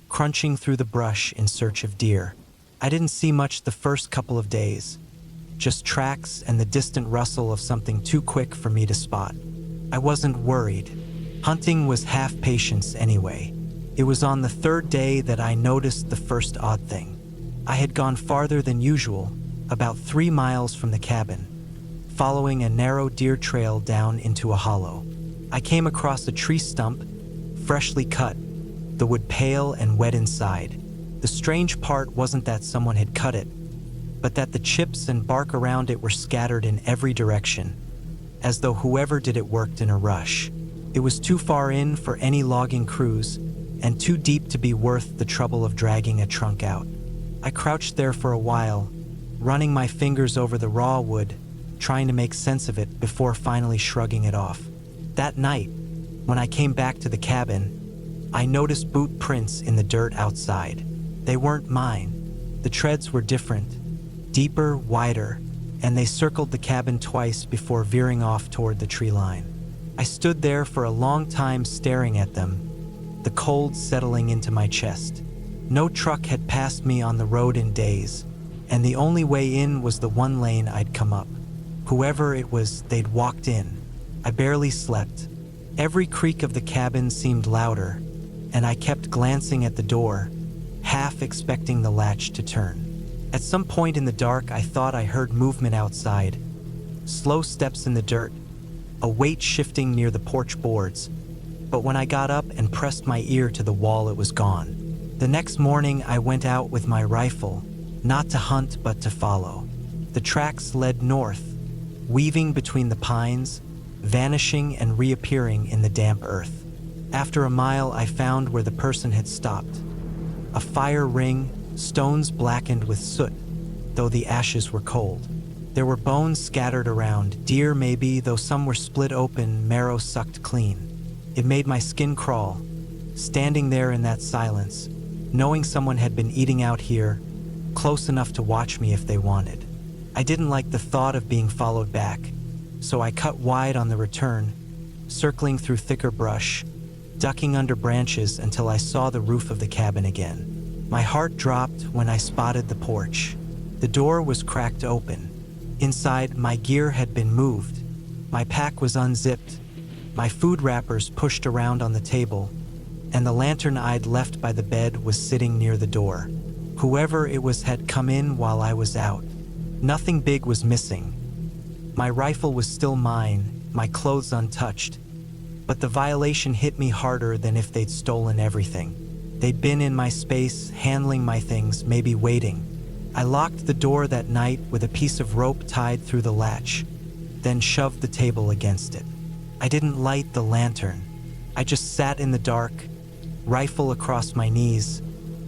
Speaker 1: crunching through the brush in search of deer. I didn't see much the first couple of days, just tracks and the distant rustle of something too quick for me to spot. I wasn't worried. Hunting was half patience anyway. It was on the third day that I noticed the first odd thing. I had gone farther than usual, about 3 miles from the cabin, following a narrow deer trail down into a hollow. I came across a tree stump, freshly cut, the wood pale and wet inside. The strange part wasn't that someone had cut it, but that the chips and bark around it were scattered in every direction, as though whoever did it worked in a rush. It was too far in for any logging crews, and too deep to be worth the trouble of dragging a trunk out. I crouched there for a while, running my fingers over the raw wood, trying to make sense of it before finally shrugging it off. That night, when I came back to the cabin, I noticed boot prints in the dirt outside. They weren't mine. The treads were different, deeper, wider, and they circled the cabin twice before veering off toward the tree line. I stood there for a long time staring at them, the cold settling into my chest. No truck had passed me on the road in days, and the only way in was the one lane I'd come up. Whoever it was, they'd walked in. I barely slept. Every creak of the cabin seemed louder, and I kept glancing at the door, half expecting the latch to turn. At some point in the dark, I thought I heard movement outside. Slow steps in the dirt, a weight shifting near the porch boards. But when I got up and pressed my ear to the wall, it was gone. The next morning, I went out with my rifle, not to hunt but to follow. The tracks led north, weaving between the pines, vanishing and reappearing in the damp earth. After a mile, I found where the person had stopped. A fire ring, stones blackened with soot, though the ashes were cold. There were bones scattered around, deer maybe, though some were split open, marrow sucked clean. It made my skin crawl, standing there in that silence, knowing someone had been eating out here, close enough to watch me if they wanted. I didn't like the thought of being followed back, so I cut wide on the return, circling through thicker brush, ducking under branches until I saw the roof of the cabin again. My heart dropped when I spotted the porch. The door was cracked open. Inside, my gear had been moved. My pack was unzipped, my food wrappers pushed around on the table, and the lantern I'd left by the bed was sitting near the door. Whoever it was had come in while I was out. Nothing big was missing. My rifle was still mine, my clothes untouched, but the violation hit me harder than if they'd stolen everything. They'd been in my space, handling my things, maybe waiting. I locked the door that night with a piece of rope tied through the latch, then shoved the table against it. I didn't light the lantern. I just sat in the dark, rifle across my knees,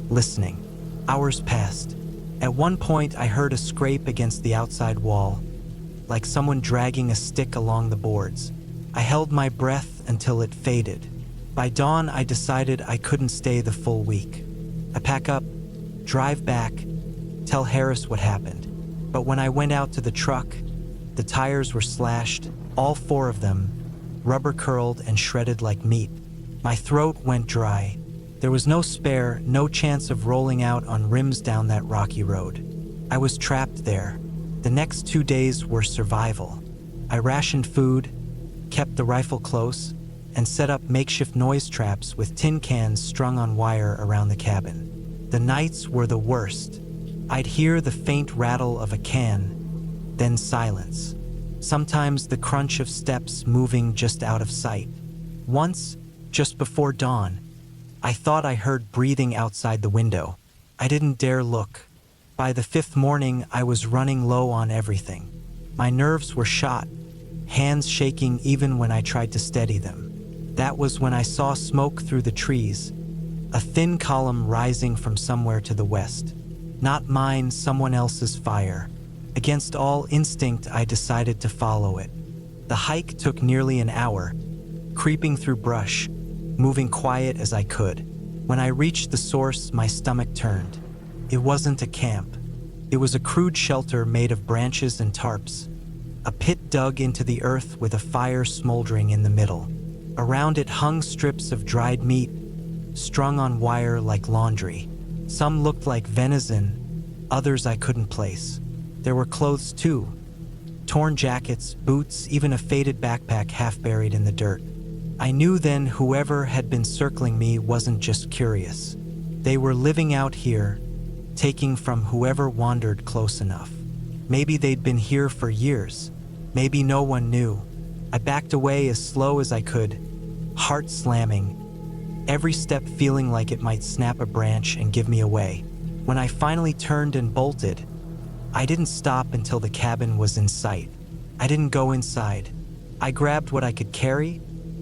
Speaker 1: listening. Hours passed. At one point, I heard a scrape against the outside wall, like someone dragging a stick along the boards. I held my breath until it faded. By dawn, I decided I couldn't stay the full week. I pack up, drive back, tell Harris what happened. But when I went out to the truck, the tires were slashed, all four of them, rubber curled and shredded like meat. My throat went dry. There was no spare, no chance of rolling out on rims down that rocky road. I was trapped there. The next 2 days were survival. I rationed food, kept the rifle close, and set up makeshift noise traps with tin cans strung on wire around the cabin. The nights were the worst. I'd hear the faint rattle of a can, then silence. Sometimes the crunch of steps moving just out of sight. Once, just before dawn, I thought I heard breathing outside the window. I didn't dare look. By the 5th morning, I was running low on everything. My nerves were shot, hands shaking even when I tried to steady them. That was when I saw smoke through the trees, a thin column rising from somewhere to the west. Not mine, someone else's fire. Against all instinct, I decided to follow it. The hike took nearly an hour, creeping through brush, moving quiet as I could. When I reached the source, my stomach turned. It wasn't a camp. It was a crude shelter made of branches and tarps. A pit dug into the earth with a fire smoldering in the middle. Around it hung strips of dried meat, strung on wire like laundry. Some looked like venison, others I couldn't place. There were clothes too. Torn jackets, boots, even a faded backpack half buried in the dirt. I knew then whoever had been circling me wasn't just curious. They were living out here, taking from whoever wandered close enough. Maybe they'd been here for years. Maybe no one knew. I backed away as slow as I could, heart slamming, every step feeling like it might snap a branch and give me away. When I finally turned and bolted, I didn't stop until the cabin was in sight. I didn't go inside. I grabbed what I could carry,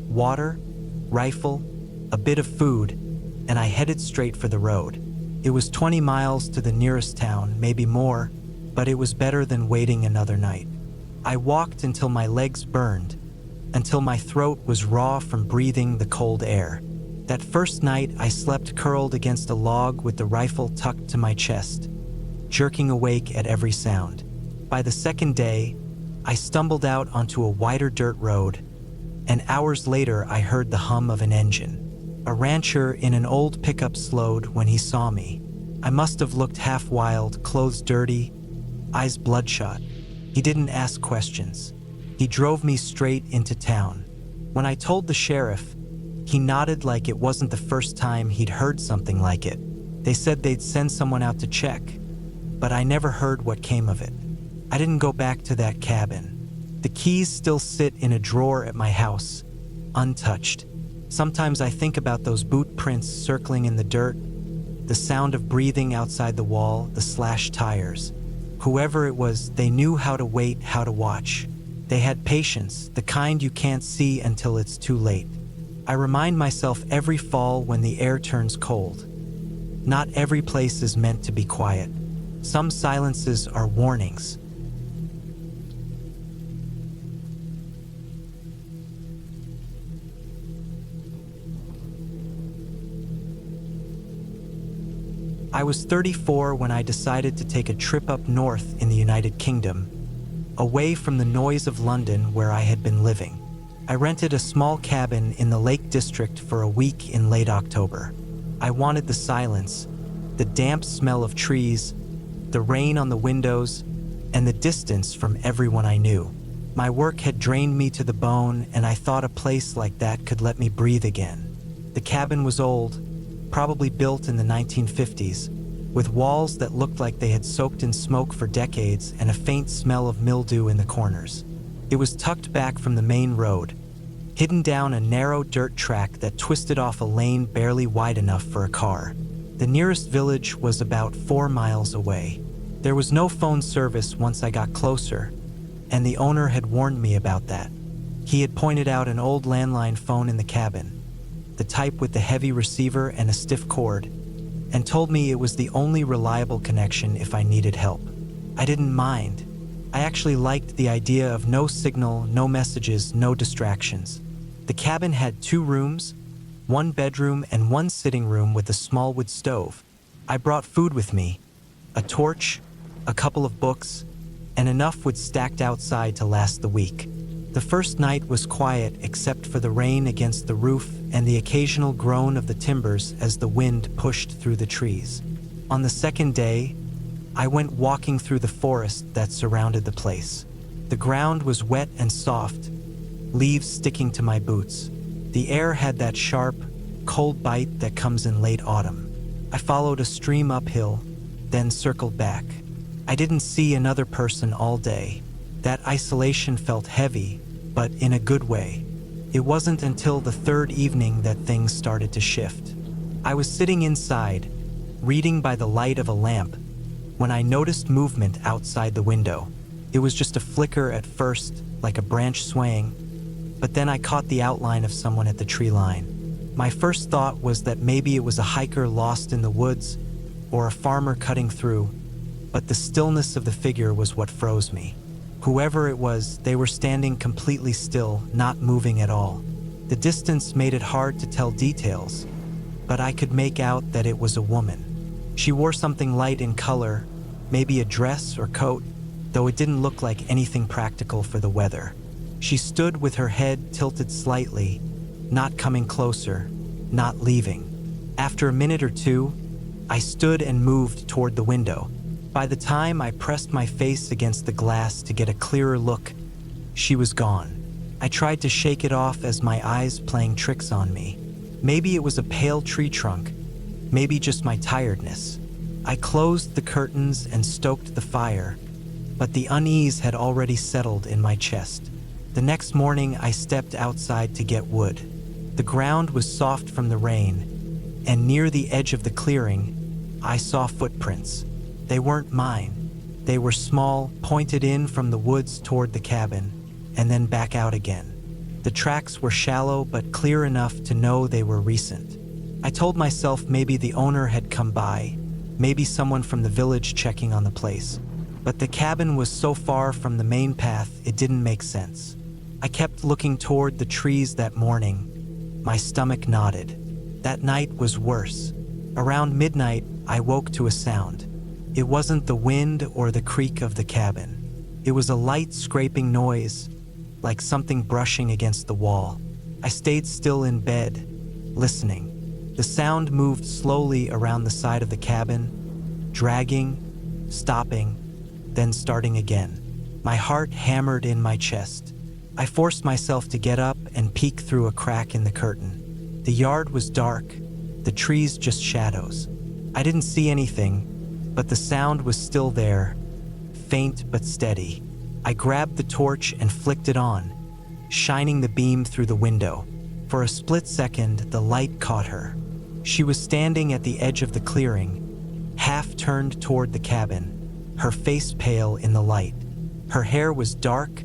Speaker 1: water, rifle, a bit of food, and I headed straight for the road. It was 20 miles to the nearest town, maybe more, but it was better than waiting another night. I walked until my legs burned, until my throat was raw from breathing the cold air. That first night, I slept curled against a log with the rifle tucked to my chest, jerking awake at every sound. By the second day, I stumbled out onto a wider dirt road, and hours later I heard the hum of an engine. A rancher in an old pickup slowed when he saw me. I must have looked half wild, clothes dirty, eyes bloodshot. He didn't ask questions. He drove me straight into town. When I told the sheriff, he nodded like it wasn't the first time he'd heard something like it. They said they'd send someone out to check, but I never heard what came of it. I didn't go back to that cabin. The keys still sit in a drawer at my house, untouched. Sometimes I think about those boot prints circling in the dirt, the sound of breathing outside the wall, the slashed tires. Whoever it was, they knew how to wait, how to watch. They had patience, the kind you can't see until it's too late. I remind myself every fall when the air turns cold. Not every place is meant to be quiet. Some silences are warnings. I was 34 when I decided to take a trip up north in the United Kingdom, away from the noise of London where I had been living. I rented a small cabin in the Lake District for a week in late October. I wanted the silence, the damp smell of trees, the rain on the windows, and the distance from everyone I knew. My work had drained me to the bone, and I thought a place like that could let me breathe again. The cabin was old, probably built in the 1950s, with walls that looked like they had soaked in smoke for decades and a faint smell of mildew in the corners. It was tucked back from the main road, hidden down a narrow dirt track that twisted off a lane barely wide enough for a car. The nearest village was about 4 miles away. There was no phone service once I got closer, and the owner had warned me about that. He had pointed out an old landline phone in the cabin, the type with the heavy receiver and a stiff cord, and told me it was the only reliable connection if I needed help. I didn't mind. I actually liked the idea of no signal, no messages, no distractions. The cabin had 2 rooms, 1 bedroom and 1 sitting room with a small wood stove. I brought food with me, a torch, a couple of books, and enough wood stacked outside to last the week. The first night was quiet except for the rain against the roof and the occasional groan of the timbers as the wind pushed through the trees. On the second day, I went walking through the forest that surrounded the place. The ground was wet and soft, leaves sticking to my boots. The air had that sharp, cold bite that comes in late autumn. I followed a stream uphill, then circled back. I didn't see another person all day. That isolation felt heavy, but in a good way. It wasn't until the 3rd evening that things started to shift. I was sitting inside, reading by the light of a lamp, when I noticed movement outside the window. It was just a flicker at first, like a branch swaying, but then I caught the outline of someone at the tree line. My first thought was that maybe it was a hiker lost in the woods, or a farmer cutting through, but the stillness of the figure was what froze me. Whoever it was, they were standing completely still, not moving at all. The distance made it hard to tell details, but I could make out that it was a woman. She wore something light in color, maybe a dress or coat, though it didn't look like anything practical for the weather. She stood with her head tilted slightly, not coming closer, not leaving. After a minute or two, I stood and moved toward the window. By the time I pressed my face against the glass to get a clearer look, she was gone. I tried to shake it off as my eyes playing tricks on me. Maybe it was a pale tree trunk, maybe just my tiredness. I closed the curtains and stoked the fire, but the unease had already settled in my chest. The next morning, I stepped outside to get wood. The ground was soft from the rain, and near the edge of the clearing, I saw footprints. They weren't mine. They were small, pointed in from the woods toward the cabin, and then back out again. The tracks were shallow but clear enough to know they were recent. I told myself maybe the owner had come by, maybe someone from the village checking on the place. But the cabin was so far from the main path, it didn't make sense. I kept looking toward the trees that morning. My stomach knotted. That night was worse. Around midnight, I woke to a sound. It wasn't the wind or the creak of the cabin. It was a light scraping noise, like something brushing against the wall. I stayed still in bed, listening. The sound moved slowly around the side of the cabin, dragging, stopping, then starting again. My heart hammered in my chest. I forced myself to get up and peek through a crack in the curtain. The yard was dark, the trees just shadows. I didn't see anything, but the sound was still there, faint but steady. I grabbed the torch and flicked it on, shining the beam through the window. For a split second, the light caught her. She was standing at the edge of the clearing, half turned toward the cabin, her face pale in the light. Her hair was dark,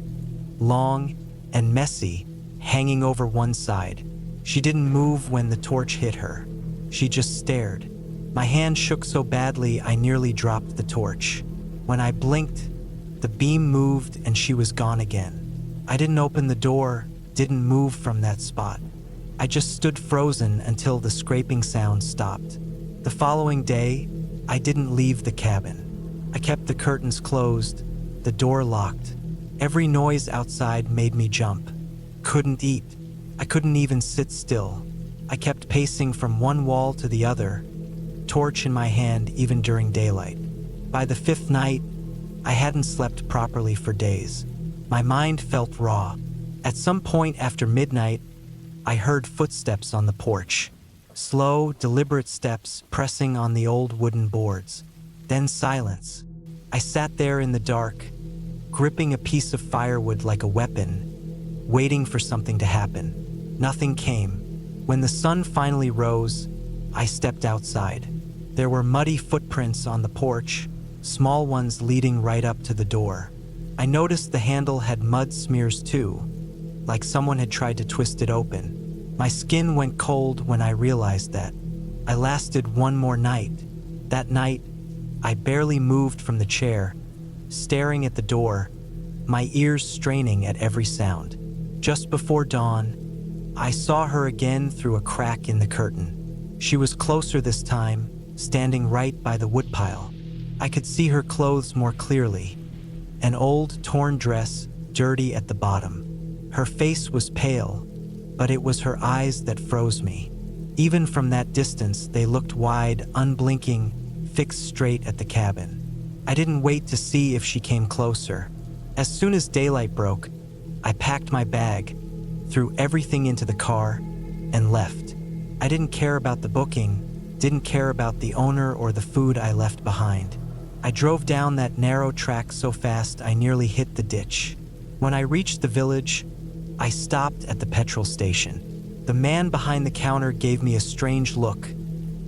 Speaker 1: long, and messy, hanging over one side. She didn't move when the torch hit her. She just stared. My hand shook so badly I nearly dropped the torch. When I blinked, the beam moved and she was gone again. I didn't open the door, didn't move from that spot. I just stood frozen until the scraping sound stopped. The following day, I didn't leave the cabin. I kept the curtains closed, the door locked. Every noise outside made me jump. Couldn't eat. I couldn't even sit still. I kept pacing from one wall to the other, torch in my hand even during daylight. By the fifth night, I hadn't slept properly for days. My mind felt raw. At some point after midnight, I heard footsteps on the porch. Slow, deliberate steps pressing on the old wooden boards. Then silence. I sat there in the dark, gripping a piece of firewood like a weapon, waiting for something to happen. Nothing came. When the sun finally rose, I stepped outside. There were muddy footprints on the porch, small ones leading right up to the door. I noticed the handle had mud smears too, like someone had tried to twist it open. My skin went cold when I realized that. I lasted one more night. That night, I barely moved from the chair, staring at the door, my ears straining at every sound. Just before dawn, I saw her again through a crack in the curtain. She was closer this time, standing right by the woodpile. I could see her clothes more clearly. An old, torn dress, dirty at the bottom. Her face was pale, but it was her eyes that froze me. Even from that distance, they looked wide, unblinking, fixed straight at the cabin. I didn't wait to see if she came closer. As soon as daylight broke, I packed my bag, threw everything into the car, and left. I didn't care about the booking, didn't care about the owner or the food I left behind. I drove down that narrow track so fast I nearly hit the ditch. When I reached the village, I stopped at the petrol station. The man behind the counter gave me a strange look,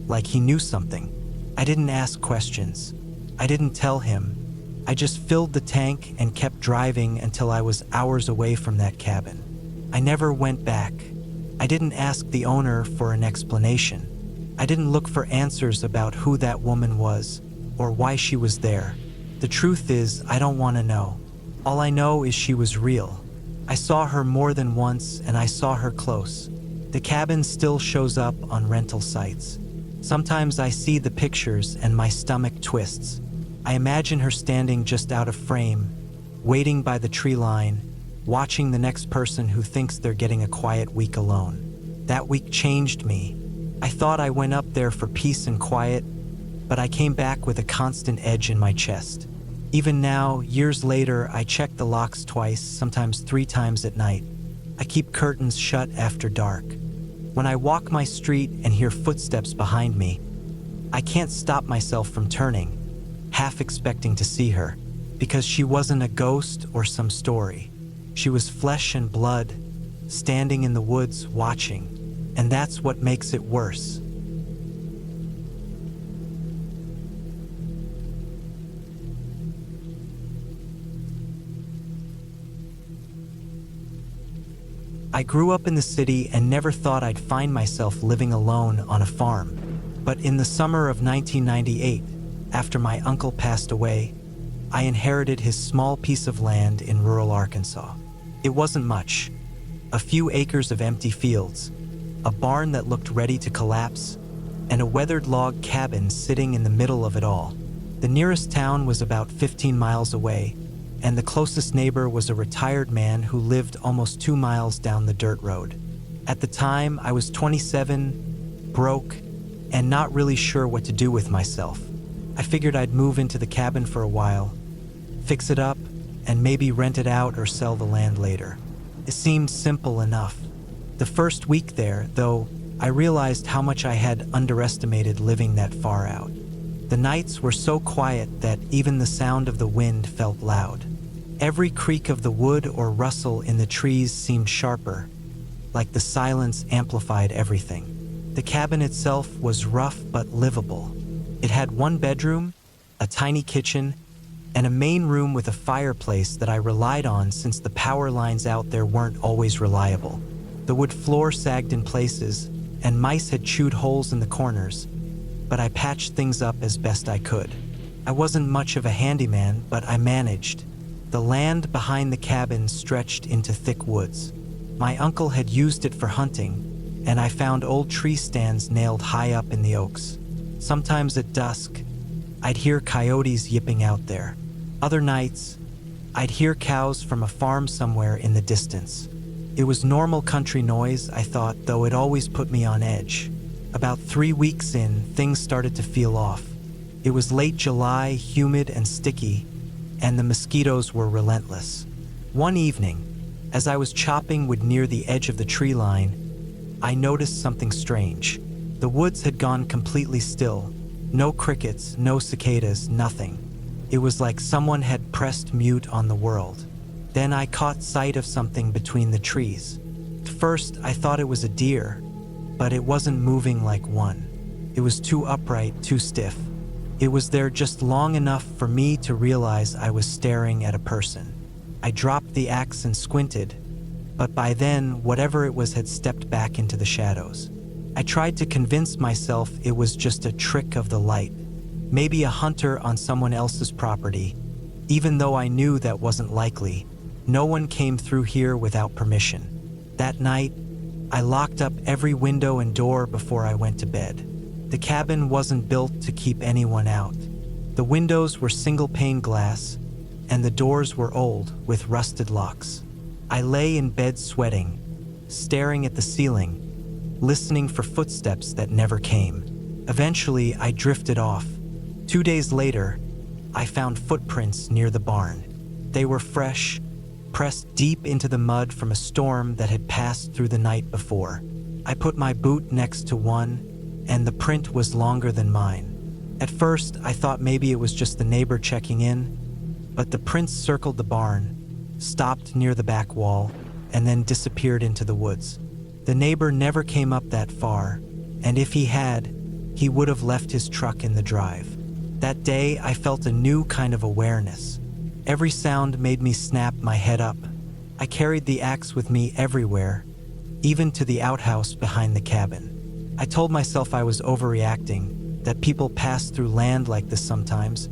Speaker 1: like he knew something. I didn't ask questions. I didn't tell him. I just filled the tank and kept driving until I was hours away from that cabin. I never went back. I didn't ask the owner for an explanation. I didn't look for answers about who that woman was or why she was there. The truth is, I don't want to know. All I know is she was real. I saw her more than once, and I saw her close. The cabin still shows up on rental sites. Sometimes I see the pictures and my stomach twists. I imagine her standing just out of frame, waiting by the tree line, watching the next person who thinks they're getting a quiet week alone. That week changed me. I thought I went up there for peace and quiet, but I came back with a constant edge in my chest. Even now, years later, I check the locks twice, sometimes 3 times at night. I keep curtains shut after dark. When I walk my street and hear footsteps behind me, I can't stop myself from turning, half expecting to see her, because she wasn't a ghost or some story. She was flesh and blood, standing in the woods watching, and that's what makes it worse. I grew up in the city and never thought I'd find myself living alone on a farm. But in the summer of 1998, after my uncle passed away, I inherited his small piece of land in rural Arkansas. It wasn't much. A few acres of empty fields, a barn that looked ready to collapse, and a weathered log cabin sitting in the middle of it all. The nearest town was about 15 miles away, and the closest neighbor was a retired man who lived almost 2 miles down the dirt road. At the time, I was 27, broke, and not really sure what to do with myself. I figured I'd move into the cabin for a while, fix it up, and maybe rent it out or sell the land later. It seemed simple enough. The first week there, though, I realized how much I had underestimated living that far out. The nights were so quiet that even the sound of the wind felt loud. Every creak of the wood or rustle in the trees seemed sharper, like the silence amplified everything. The cabin itself was rough but livable. It had one bedroom, a tiny kitchen, and a main room with a fireplace that I relied on since the power lines out there weren't always reliable. The wood floor sagged in places, and mice had chewed holes in the corners, but I patched things up as best I could. I wasn't much of a handyman, but I managed. The land behind the cabin stretched into thick woods. My uncle had used it for hunting, and I found old tree stands nailed high up in the oaks. Sometimes at dusk, I'd hear coyotes yipping out there. Other nights, I'd hear cows from a farm somewhere in the distance. It was normal country noise, I thought, though it always put me on edge. About 3 weeks in, things started to feel off. It was late July, humid and sticky, and the mosquitoes were relentless. One evening, as I was chopping wood near the edge of the tree line, I noticed something strange. The woods had gone completely still. No crickets, no cicadas, nothing. It was like someone had pressed mute on the world. Then I caught sight of something between the trees. At first, I thought it was a deer, but it wasn't moving like one. It was too upright, too stiff. It was there just long enough for me to realize I was staring at a person. I dropped the axe and squinted, but by then, whatever it was had stepped back into the shadows. I tried to convince myself it was just a trick of the light, maybe a hunter on someone else's property. Even though I knew that wasn't likely, no one came through here without permission. That night, I locked up every window and door before I went to bed. The cabin wasn't built to keep anyone out. The windows were single-pane glass, and the doors were old, with rusted locks. I lay in bed sweating, staring at the ceiling, listening for footsteps that never came. Eventually, I drifted off. 2 days later, I found footprints near the barn. They were fresh, pressed deep into the mud from a storm that had passed through the night before. I put my boot next to one, and the print was longer than mine. At first, I thought maybe it was just the neighbor checking in, but the prints circled the barn, stopped near the back wall, and then disappeared into the woods. The neighbor never came up that far, and if he had, he would have left his truck in the drive. That day, I felt a new kind of awareness. Every sound made me snap my head up. I carried the axe with me everywhere, even to the outhouse behind the cabin. I told myself I was overreacting, that people pass through land like this sometimes,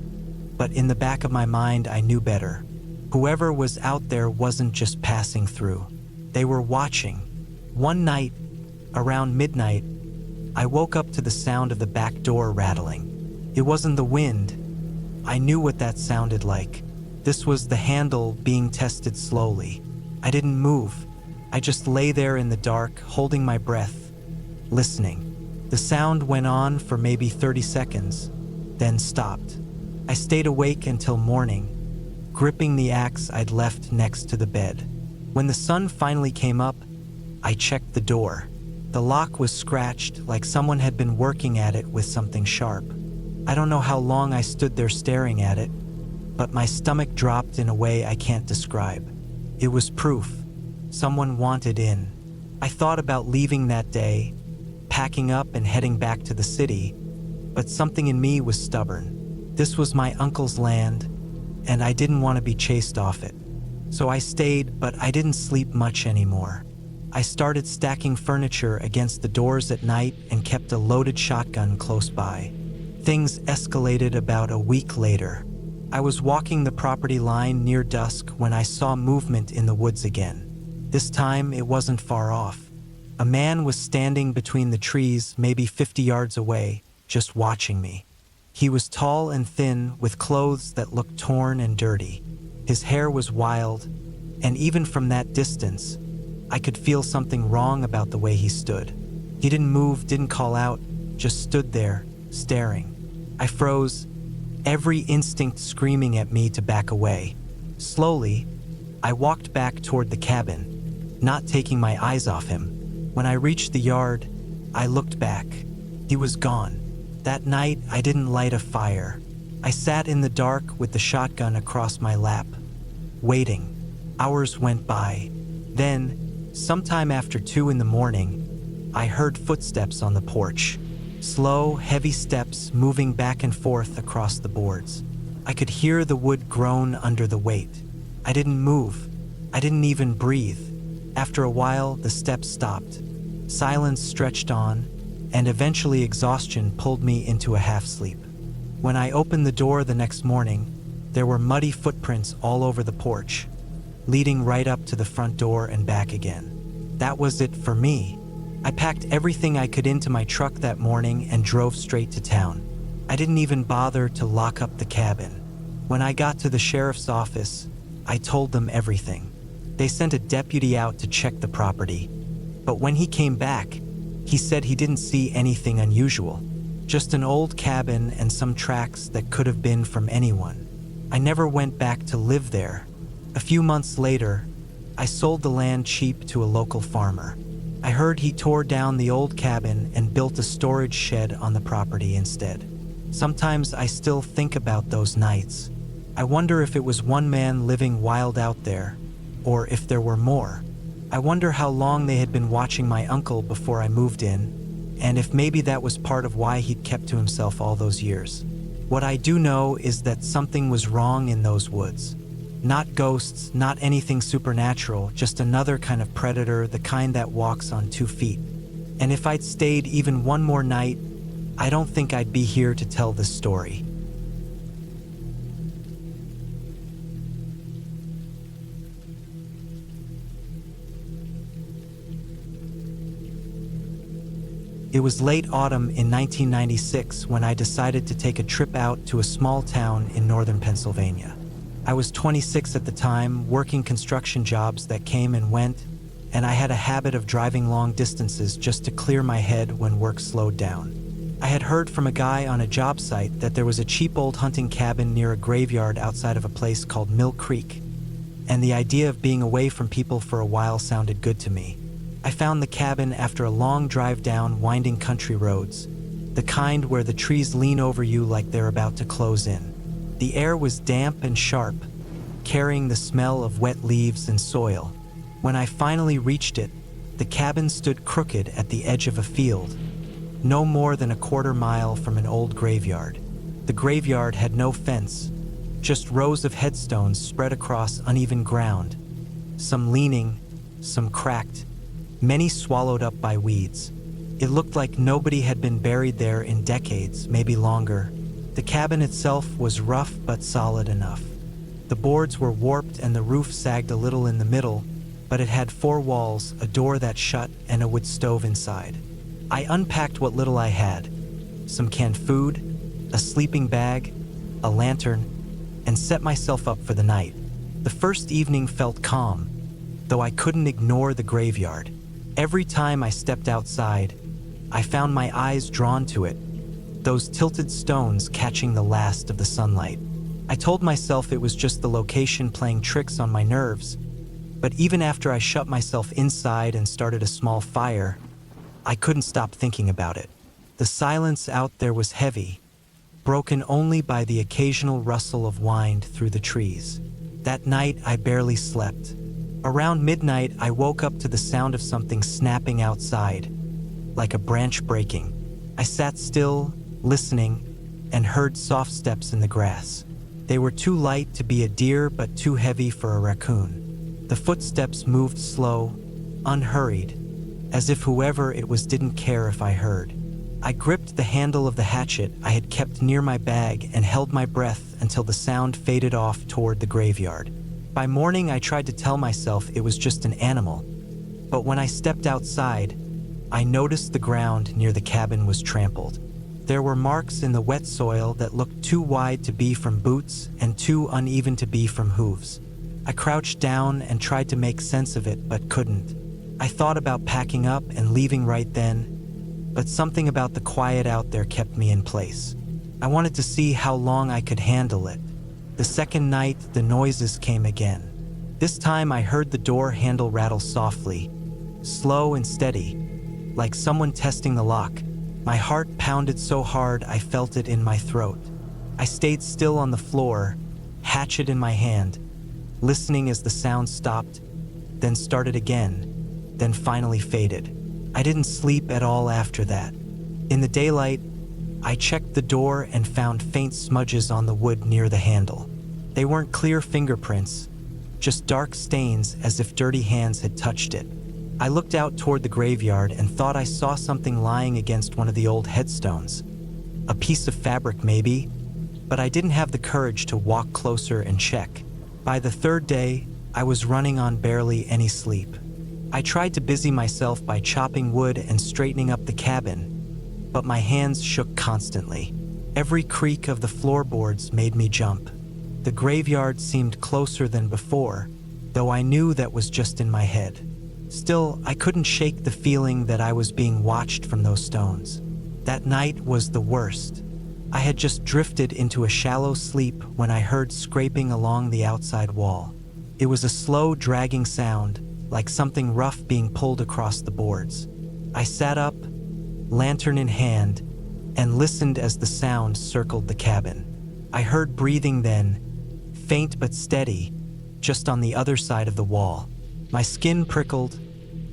Speaker 1: but in the back of my mind I knew better. Whoever was out there wasn't just passing through. They were watching. One night, around midnight, I woke up to the sound of the back door rattling. It wasn't the wind. I knew what that sounded like. This was the handle being tested slowly. I didn't move. I just lay there in the dark, holding my breath, listening. The sound went on for maybe 30 seconds, then stopped. I stayed awake until morning, gripping the axe I'd left next to the bed. When the sun finally came up, I checked the door. The lock was scratched, like someone had been working at it with something sharp. I don't know how long I stood there staring at it, but my stomach dropped in a way I can't describe. It was proof. Someone wanted in. I thought about leaving that day, packing up and heading back to the city, but something in me was stubborn. This was my uncle's land, and I didn't want to be chased off it. So I stayed, but I didn't sleep much anymore. I started stacking furniture against the doors at night and kept a loaded shotgun close by. Things escalated about a week later. I was walking the property line near dusk when I saw movement in the woods again. This time, it wasn't far off. A man was standing between the trees, maybe 50 yards away, just watching me. He was tall and thin, with clothes that looked torn and dirty. His hair was wild, and even from that distance, I could feel something wrong about the way he stood. He didn't move, didn't call out, just stood there, staring. I froze, every instinct screaming at me to back away. Slowly, I walked back toward the cabin, not taking my eyes off him. When I reached the yard, I looked back. He was gone. That night, I didn't light a fire. I sat in the dark with the shotgun across my lap, waiting. Hours went by. Then, sometime after 2 in the morning, I heard footsteps on the porch. Slow, heavy steps moving back and forth across the boards. I could hear the wood groan under the weight. I didn't move. I didn't even breathe. After a while, the steps stopped. Silence stretched on, and eventually exhaustion pulled me into a half-sleep. When I opened the door the next morning, there were muddy footprints all over the porch, leading right up to the front door and back again. That was it for me. I packed everything I could into my truck that morning and drove straight to town. I didn't even bother to lock up the cabin. When I got to the sheriff's office, I told them everything. They sent a deputy out to check the property, but when he came back, he said he didn't see anything unusual, just an old cabin and some tracks that could have been from anyone. I never went back to live there. A few months later, I sold the land cheap to a local farmer. I heard he tore down the old cabin and built a storage shed on the property instead. Sometimes I still think about those nights. I wonder if it was one man living wild out there, or if there were more. I wonder how long they had been watching my uncle before I moved in, and if maybe that was part of why he'd kept to himself all those years. What I do know is that something was wrong in those woods. Not ghosts, not anything supernatural, just another kind of predator, the kind that walks on 2 feet. And if I'd stayed even one more night, I don't think I'd be here to tell this story. It was late autumn in 1996 when I decided to take a trip out to a small town in northern Pennsylvania. I was 26 at the time, working construction jobs that came and went, and I had a habit of driving long distances just to clear my head when work slowed down. I had heard from a guy on a job site that there was a cheap old hunting cabin near a graveyard outside of a place called Mill Creek, and the idea of being away from people for a while sounded good to me. I found the cabin after a long drive down winding country roads, the kind where the trees lean over you like they're about to close in. The air was damp and sharp, carrying the smell of wet leaves and soil. When I finally reached it, the cabin stood crooked at the edge of a field, no more than a quarter mile from an old graveyard. The graveyard had no fence, just rows of headstones spread across uneven ground, some leaning, some cracked, many swallowed up by weeds. It looked like nobody had been buried there in decades, maybe longer. The cabin itself was rough but solid enough. The boards were warped and the roof sagged a little in the middle, but it had 4 walls, a door that shut, and a wood stove inside. I unpacked what little I had: some canned food, a sleeping bag, a lantern, and set myself up for the night. The first evening felt calm, though I couldn't ignore the graveyard. Every time I stepped outside, I found my eyes drawn to it, those tilted stones catching the last of the sunlight. I told myself it was just the location playing tricks on my nerves, but even after I shut myself inside and started a small fire, I couldn't stop thinking about it. The silence out there was heavy, broken only by the occasional rustle of wind through the trees. That night, I barely slept. Around midnight, I woke up to the sound of something snapping outside, like a branch breaking. I sat still, listening, and heard soft steps in the grass. They were too light to be a deer, but too heavy for a raccoon. The footsteps moved slow, unhurried, as if whoever it was didn't care if I heard. I gripped the handle of the hatchet I had kept near my bag and held my breath until the sound faded off toward the graveyard. By morning, I tried to tell myself it was just an animal, but when I stepped outside, I noticed the ground near the cabin was trampled. There were marks in the wet soil that looked too wide to be from boots and too uneven to be from hooves. I crouched down and tried to make sense of it, but couldn't. I thought about packing up and leaving right then, but something about the quiet out there kept me in place. I wanted to see how long I could handle it. The second night, the noises came again. This time I heard the door handle rattle softly, slow and steady, like someone testing the lock. My heart pounded so hard I felt it in my throat. I stayed still on the floor, hatchet in my hand, listening as the sound stopped, then started again, then finally faded. I didn't sleep at all after that. In the daylight, I checked the door and found faint smudges on the wood near the handle. They weren't clear fingerprints, just dark stains as if dirty hands had touched it. I looked out toward the graveyard and thought I saw something lying against one of the old headstones. A piece of fabric maybe, but I didn't have the courage to walk closer and check. By the third day, I was running on barely any sleep. I tried to busy myself by chopping wood and straightening up the cabin, but my hands shook constantly. Every creak of the floorboards made me jump. The graveyard seemed closer than before, though I knew that was just in my head. Still, I couldn't shake the feeling that I was being watched from those stones. That night was the worst. I had just drifted into a shallow sleep when I heard scraping along the outside wall. It was a slow, dragging sound, like something rough being pulled across the boards. I sat up, lantern in hand, and listened as the sound circled the cabin. I heard breathing then, faint but steady, just on the other side of the wall. My skin prickled,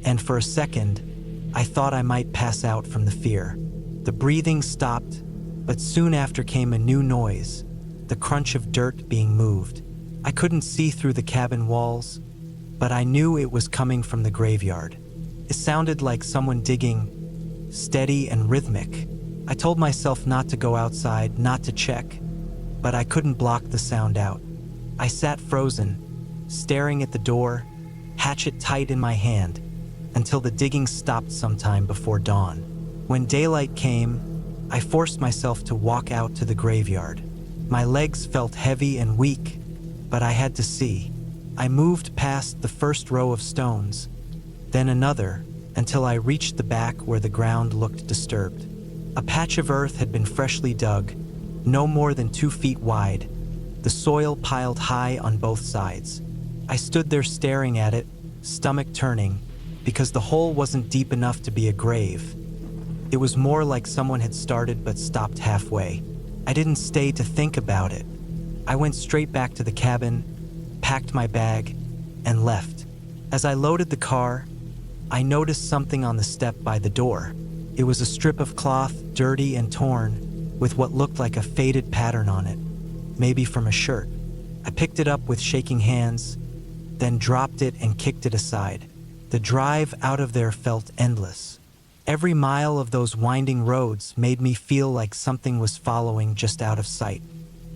Speaker 1: and for a second, I thought I might pass out from the fear. The breathing stopped, but soon after came a new noise, the crunch of dirt being moved. I couldn't see through the cabin walls, but I knew it was coming from the graveyard. It sounded like someone digging, steady and rhythmic. I told myself not to go outside, not to check, but I couldn't block the sound out. I sat frozen, staring at the door, hatchet tight in my hand, until the digging stopped sometime before dawn. When daylight came, I forced myself to walk out to the graveyard. My legs felt heavy and weak, but I had to see. I moved past the first row of stones, then another, until I reached the back where the ground looked disturbed. A patch of earth had been freshly dug, no more than 2 feet wide, the soil piled high on both sides. I stood there staring at it, stomach turning, because the hole wasn't deep enough to be a grave. It was more like someone had started but stopped halfway. I didn't stay to think about it. I went straight back to the cabin, packed my bag, and left. As I loaded the car, I noticed something on the step by the door. It was a strip of cloth, dirty and torn, with what looked like a faded pattern on it, maybe from a shirt. I picked it up with shaking hands, then dropped it and kicked it aside. The drive out of there felt endless. Every mile of those winding roads made me feel like something was following just out of sight.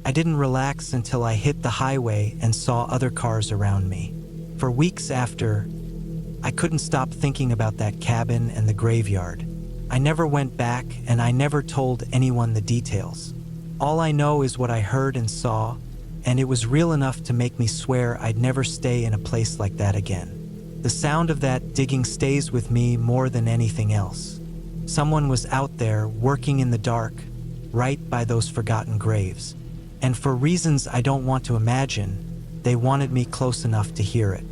Speaker 1: I didn't relax until I hit the highway and saw other cars around me. For weeks after, I couldn't stop thinking about that cabin and the graveyard. I never went back, and I never told anyone the details. All I know is what I heard and saw, and it was real enough to make me swear I'd never stay in a place like that again. The sound of that digging stays with me more than anything else. Someone was out there working in the dark, right by those forgotten graves. And for reasons I don't want to imagine, they wanted me close enough to hear it.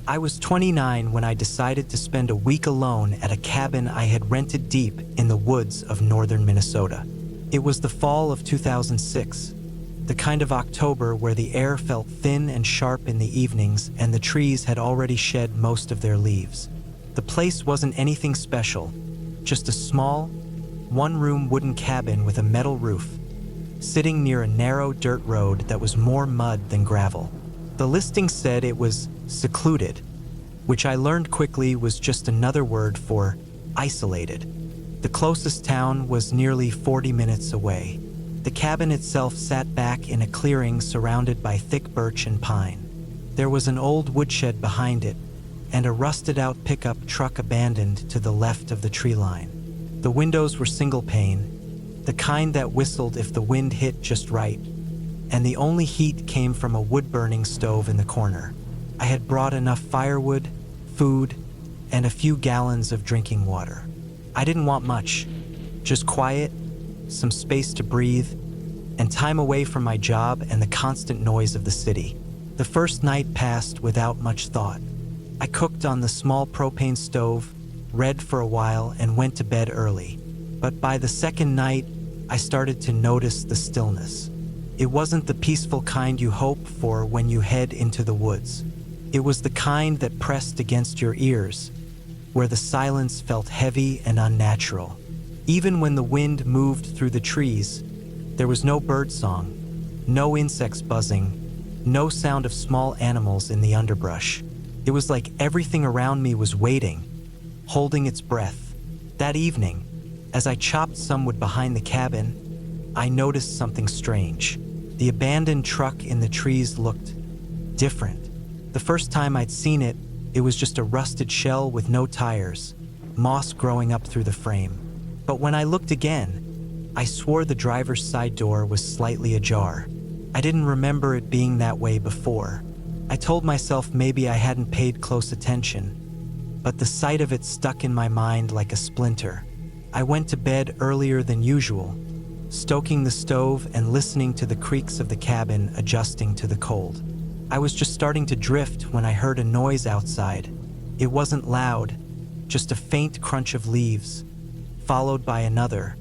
Speaker 1: I was 29 when I decided to spend a week alone at a cabin I had rented deep in the woods of northern Minnesota. It was the fall of 2006, the kind of October where the air felt thin and sharp in the evenings and the trees had already shed most of their leaves. The place wasn't anything special, just a small, one-room wooden cabin with a metal roof, sitting near a narrow dirt road that was more mud than gravel. The listing said it was secluded, which I learned quickly was just another word for isolated. The closest town was nearly 40 minutes away. The cabin itself sat back in a clearing surrounded by thick birch and pine. There was an old woodshed behind it, and a rusted-out pickup truck abandoned to the left of the tree line. The windows were single-pane, the kind that whistled if the wind hit just right, and the only heat came from a wood-burning stove in the corner. I had brought enough firewood, food, and a few gallons of drinking water. I didn't want much, just quiet, some space to breathe, and time away from my job and the constant noise of the city. The first night passed without much thought. I cooked on the small propane stove, read for a while, and went to bed early. But by the second night, I started to notice the stillness. It wasn't the peaceful kind you hope for when you head into the woods. It was the kind that pressed against your ears, where the silence felt heavy and unnatural. Even when the wind moved through the trees, there was no birdsong, no insects buzzing, no sound of small animals in the underbrush. It was like everything around me was waiting, holding its breath. That evening, as I chopped some wood behind the cabin, I noticed something strange. The abandoned truck in the trees looked different. The first time I'd seen it, it was just a rusted shell with no tires, moss growing up through the frame. But when I looked again, I swore the driver's side door was slightly ajar. I didn't remember it being that way before. I told myself maybe I hadn't paid close attention, but the sight of it stuck in my mind like a splinter. I went to bed earlier than usual, stoking the stove and listening to the creaks of the cabin adjusting to the cold. I was just starting to drift when I heard a noise outside. It wasn't loud, just a faint crunch of leaves, followed by another,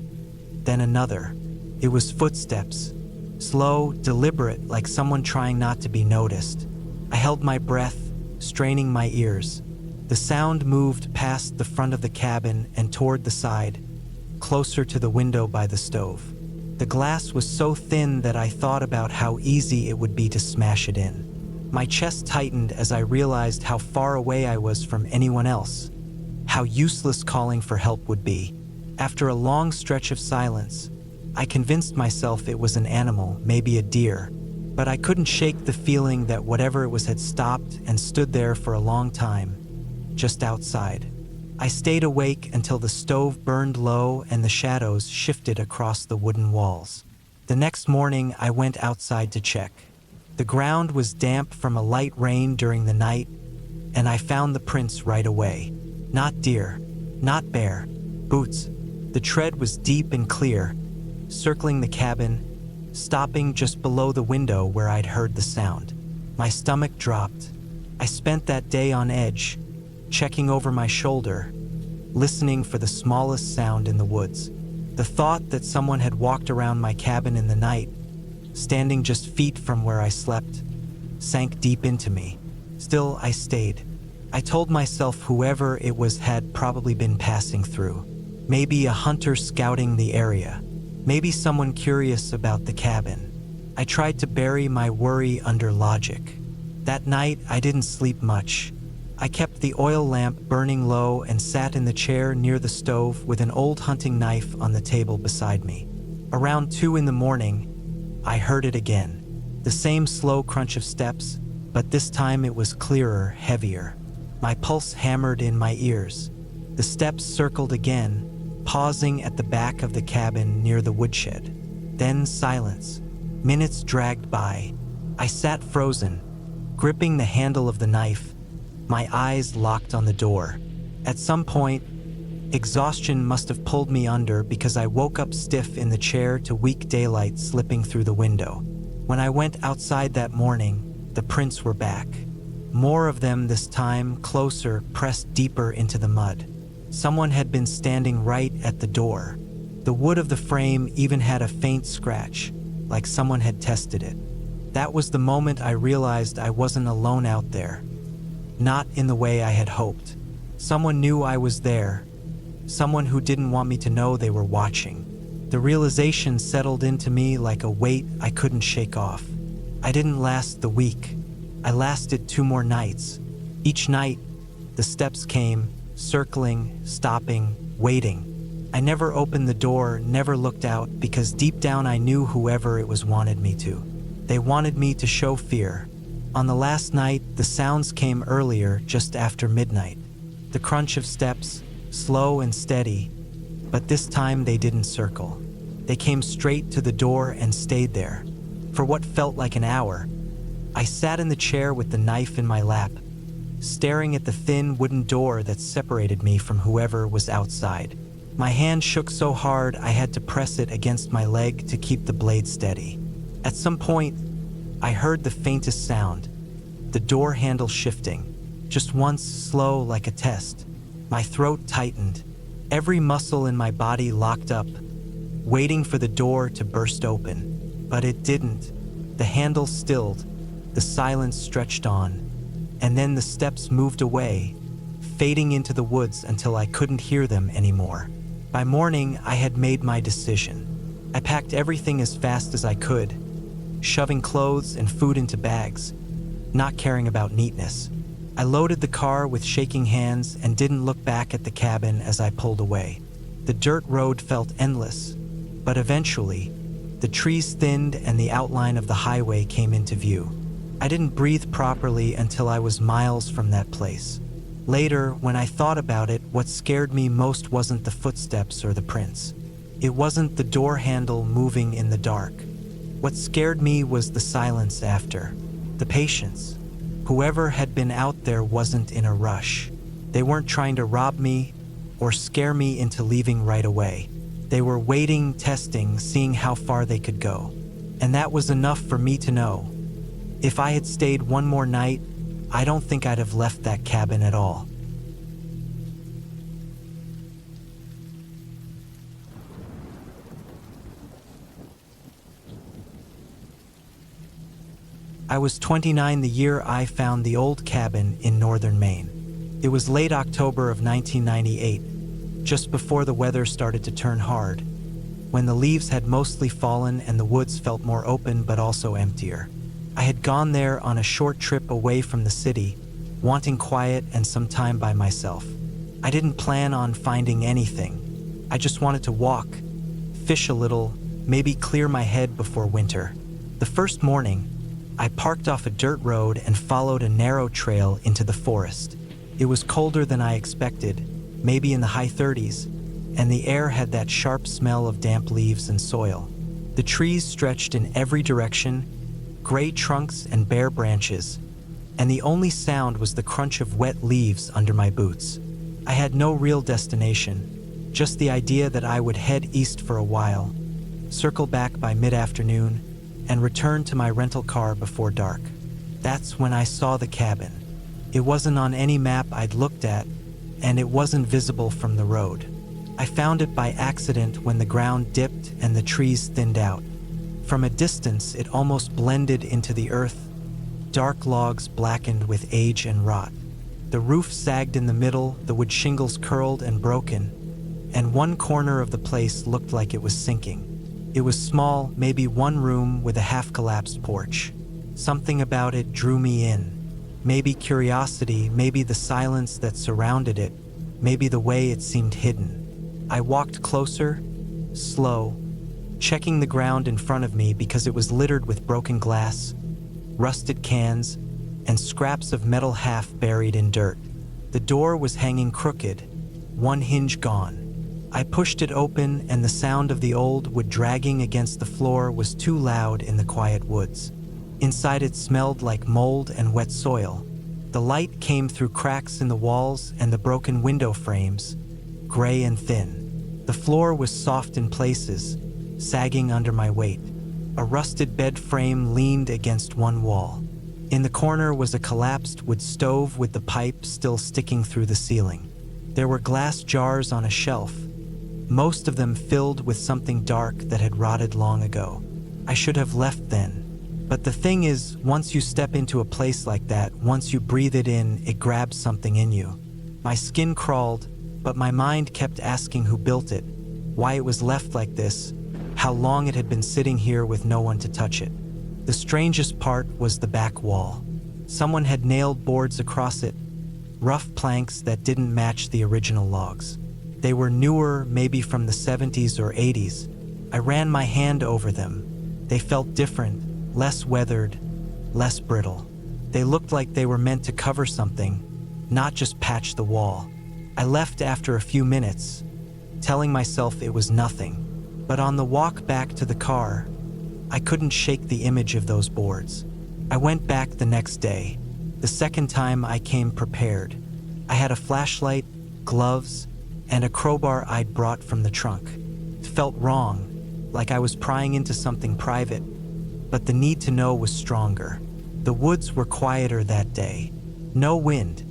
Speaker 1: then another. It was footsteps, slow, deliberate, like someone trying not to be noticed. I held my breath, straining my ears. The sound moved past the front of the cabin and toward the side, closer to the window by the stove. The glass was so thin that I thought about how easy it would be to smash it in. My chest tightened as I realized how far away I was from anyone else, how useless calling for help would be. After a long stretch of silence, I convinced myself it was an animal, maybe a deer, but I couldn't shake the feeling that whatever it was had stopped and stood there for a long time, just outside. I stayed awake until the stove burned low and the shadows shifted across the wooden walls. The next morning, I went outside to check. The ground was damp from a light rain during the night, and I found the prints right away. Not deer, not bear, boots. The tread was deep and clear, circling the cabin, stopping just below the window where I'd heard the sound. My stomach dropped. I spent that day on edge, checking over my shoulder, listening for the smallest sound in the woods. The thought that someone had walked around my cabin in the night, standing just feet from where I slept, sank deep into me. Still, I stayed. I told myself whoever it was had probably been passing through. Maybe a hunter scouting the area. Maybe someone curious about the cabin. I tried to bury my worry under logic. That night, I didn't sleep much. I kept the oil lamp burning low and sat in the chair near the stove with an old hunting knife on the table beside me. Around 2 in the morning, I heard it again. The same slow crunch of steps, but this time it was clearer, heavier. My pulse hammered in my ears. The steps circled again, pausing at the back of the cabin near the woodshed. Then silence. Minutes dragged by. I sat frozen, gripping the handle of the knife, my eyes locked on the door. At some point, exhaustion must have pulled me under because I woke up stiff in the chair to weak daylight slipping through the window. When I went outside that morning, the prints were back. More of them this time, closer, pressed deeper into the mud. Someone had been standing right at the door. The wood of the frame even had a faint scratch, like someone had tested it. That was the moment I realized I wasn't alone out there. Not in the way I had hoped. Someone knew I was there. Someone who didn't want me to know they were watching. The realization settled into me like a weight I couldn't shake off. I didn't last the week. I lasted 2 more nights. Each night, the steps came, circling, stopping, waiting. I never opened the door, never looked out, because deep down I knew whoever it was wanted me to. They wanted me to show fear. On the last night, the sounds came earlier, just after midnight. The crunch of steps, slow and steady, but this time they didn't circle. They came straight to the door and stayed there. For what felt like an hour, I sat in the chair with the knife in my lap, staring at the thin wooden door that separated me from whoever was outside. My hand shook so hard I had to press it against my leg to keep the blade steady. At some point, I heard the faintest sound, the door handle shifting, just once, slow like a test. My throat tightened, every muscle in my body locked up, waiting for the door to burst open. But it didn't. The handle stilled, the silence stretched on, and then the steps moved away, fading into the woods until I couldn't hear them anymore. By morning, I had made my decision. I packed everything as fast as I could, shoving clothes and food into bags, not caring about neatness. I loaded the car with shaking hands and didn't look back at the cabin as I pulled away. The dirt road felt endless, but eventually, the trees thinned and the outline of the highway came into view. I didn't breathe properly until I was miles from that place. Later, when I thought about it, what scared me most wasn't the footsteps or the prints. It wasn't the door handle moving in the dark. What scared me was the silence after, the patience. Whoever had been out there wasn't in a rush. They weren't trying to rob me or scare me into leaving right away. They were waiting, testing, seeing how far they could go. And that was enough for me to know. If I had stayed one more night, I don't think I'd have left that cabin at all. I was 29 the year I found the old cabin in northern Maine. It was late October of 1998, just before the weather started to turn hard, when the leaves had mostly fallen and the woods felt more open but also emptier. I had gone there on a short trip away from the city, wanting quiet and some time by myself. I didn't plan on finding anything. I just wanted to walk, fish a little, maybe clear my head before winter. The first morning, I parked off a dirt road and followed a narrow trail into the forest. It was colder than I expected, maybe in the high 30s, and the air had that sharp smell of damp leaves and soil. The trees stretched in every direction, gray trunks and bare branches, and the only sound was the crunch of wet leaves under my boots. I had no real destination, just the idea that I would head east for a while, circle back by mid-afternoon, and return to my rental car before dark. That's when I saw the cabin. It wasn't on any map I'd looked at, and it wasn't visible from the road. I found it by accident when the ground dipped and the trees thinned out. From a distance, it almost blended into the earth, dark logs blackened with age and rot. The roof sagged in the middle, the wood shingles curled and broken, and one corner of the place looked like it was sinking. It was small, maybe one room with a half-collapsed porch. Something about it drew me in. Maybe curiosity, maybe the silence that surrounded it, maybe the way it seemed hidden. I walked closer, slow, checking the ground in front of me because it was littered with broken glass, rusted cans, and scraps of metal half buried in dirt. The door was hanging crooked, one hinge gone. I pushed it open, and the sound of the old wood dragging against the floor was too loud in the quiet woods. Inside it smelled like mold and wet soil. The light came through cracks in the walls and the broken window frames, gray and thin. The floor was soft in places, sagging under my weight. A rusted bed frame leaned against one wall. In the corner was a collapsed wood stove with the pipe still sticking through the ceiling. There were glass jars on a shelf, most of them filled with something dark that had rotted long ago. I should have left then. But the thing is, once you step into a place like that, once you breathe it in, it grabs something in you. My skin crawled, but my mind kept asking who built it, why it was left like this, how long it had been sitting here with no one to touch it. The strangest part was the back wall. Someone had nailed boards across it, rough planks that didn't match the original logs. They were newer, maybe from the 70s or 80s. I ran my hand over them. They felt different, less weathered, less brittle. They looked like they were meant to cover something, not just patch the wall. I left after a few minutes, telling myself it was nothing. But on the walk back to the car, I couldn't shake the image of those boards. I went back the next day. The second time I came prepared. I had a flashlight, gloves, and a crowbar I'd brought from the trunk. It felt wrong, like I was prying into something private, but the need to know was stronger. The woods were quieter that day. No wind,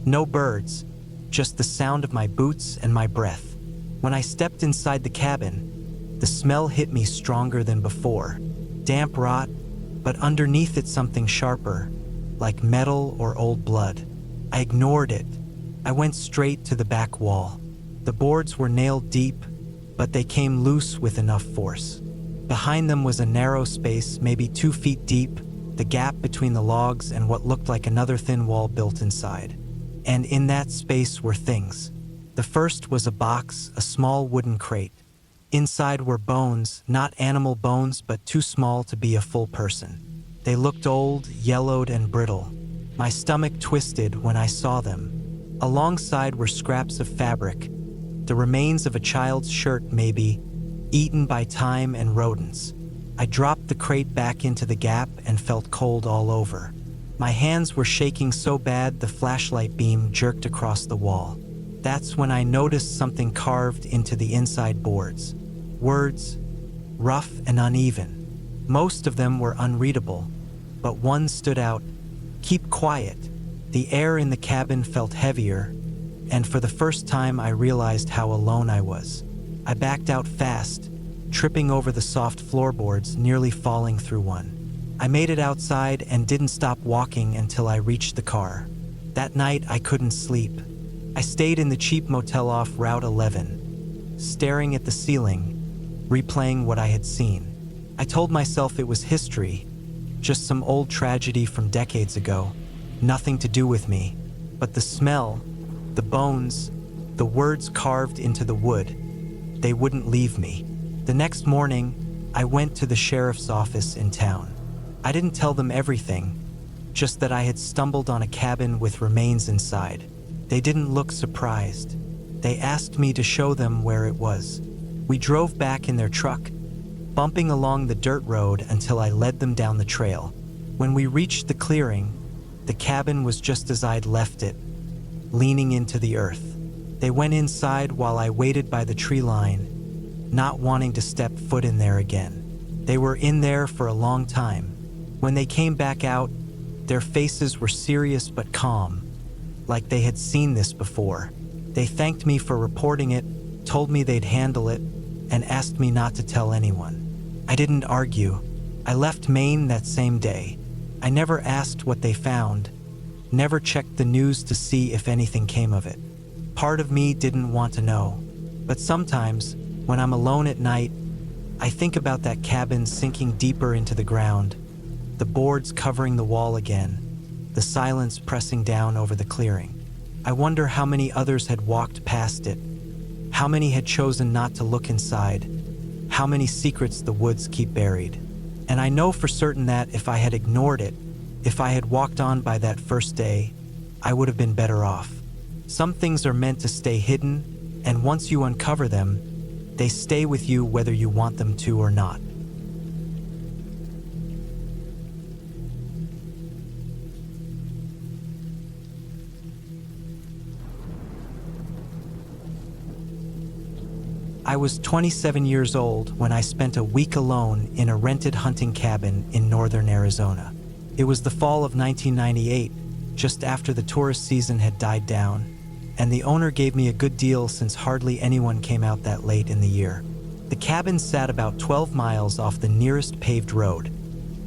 Speaker 1: no birds, just the sound of my boots and my breath. When I stepped inside the cabin, the smell hit me stronger than before. Damp rot, but underneath it something sharper, like metal or old blood. I ignored it. I went straight to the back wall. The boards were nailed deep, but they came loose with enough force. Behind them was a narrow space, maybe 2 feet deep, the gap between the logs and what looked like another thin wall built inside. And in that space were things. The first was a box, a small wooden crate. Inside were bones, not animal bones, but too small to be a full person. They looked old, yellowed, and brittle. My stomach twisted when I saw them. Alongside were scraps of fabric, the remains of a child's shirt maybe, eaten by time and rodents. I dropped the crate back into the gap and felt cold all over. My hands were shaking so bad the flashlight beam jerked across the wall. That's when I noticed something carved into the inside boards. Words, rough and uneven. Most of them were unreadable, but one stood out. Keep quiet. The air in the cabin felt heavier, and for the first time I realized how alone I was. I backed out fast, tripping over the soft floorboards, nearly falling through one. I made it outside and didn't stop walking until I reached the car. That night I couldn't sleep. I stayed in the cheap motel off Route 11, staring at the ceiling, replaying what I had seen. I told myself it was history, just some old tragedy from decades ago, nothing to do with me. But the smell, the bones, the words carved into the wood, they wouldn't leave me. The next morning, I went to the sheriff's office in town. I didn't tell them everything, just that I had stumbled on a cabin with remains inside. They didn't look surprised. They asked me to show them where it was. We drove back in their truck, bumping along the dirt road until I led them down the trail. When we reached the clearing, the cabin was just as I'd left it, leaning into the earth. They went inside while I waited by the tree line, not wanting to step foot in there again. They were in there for a long time. When they came back out, their faces were serious but calm, like they had seen this before. They thanked me for reporting it, told me they'd handle it, and asked me not to tell anyone. I didn't argue. I left Maine that same day. I never asked what they found, never checked the news to see if anything came of it. Part of me didn't want to know, but sometimes, when I'm alone at night, I think about that cabin sinking deeper into the ground, the boards covering the wall again, the silence pressing down over the clearing. I wonder how many others had walked past it, how many had chosen not to look inside, how many secrets the woods keep buried. And I know for certain that if I had ignored it, if I had walked on by that first day, I would have been better off. Some things are meant to stay hidden, and once you uncover them, they stay with you whether you want them to or not. I was 27 years old when I spent a week alone in a rented hunting cabin in northern Arizona. It was the fall of 1998, just after the tourist season had died down, and the owner gave me a good deal since hardly anyone came out that late in the year. The cabin sat about 12 miles off the nearest paved road,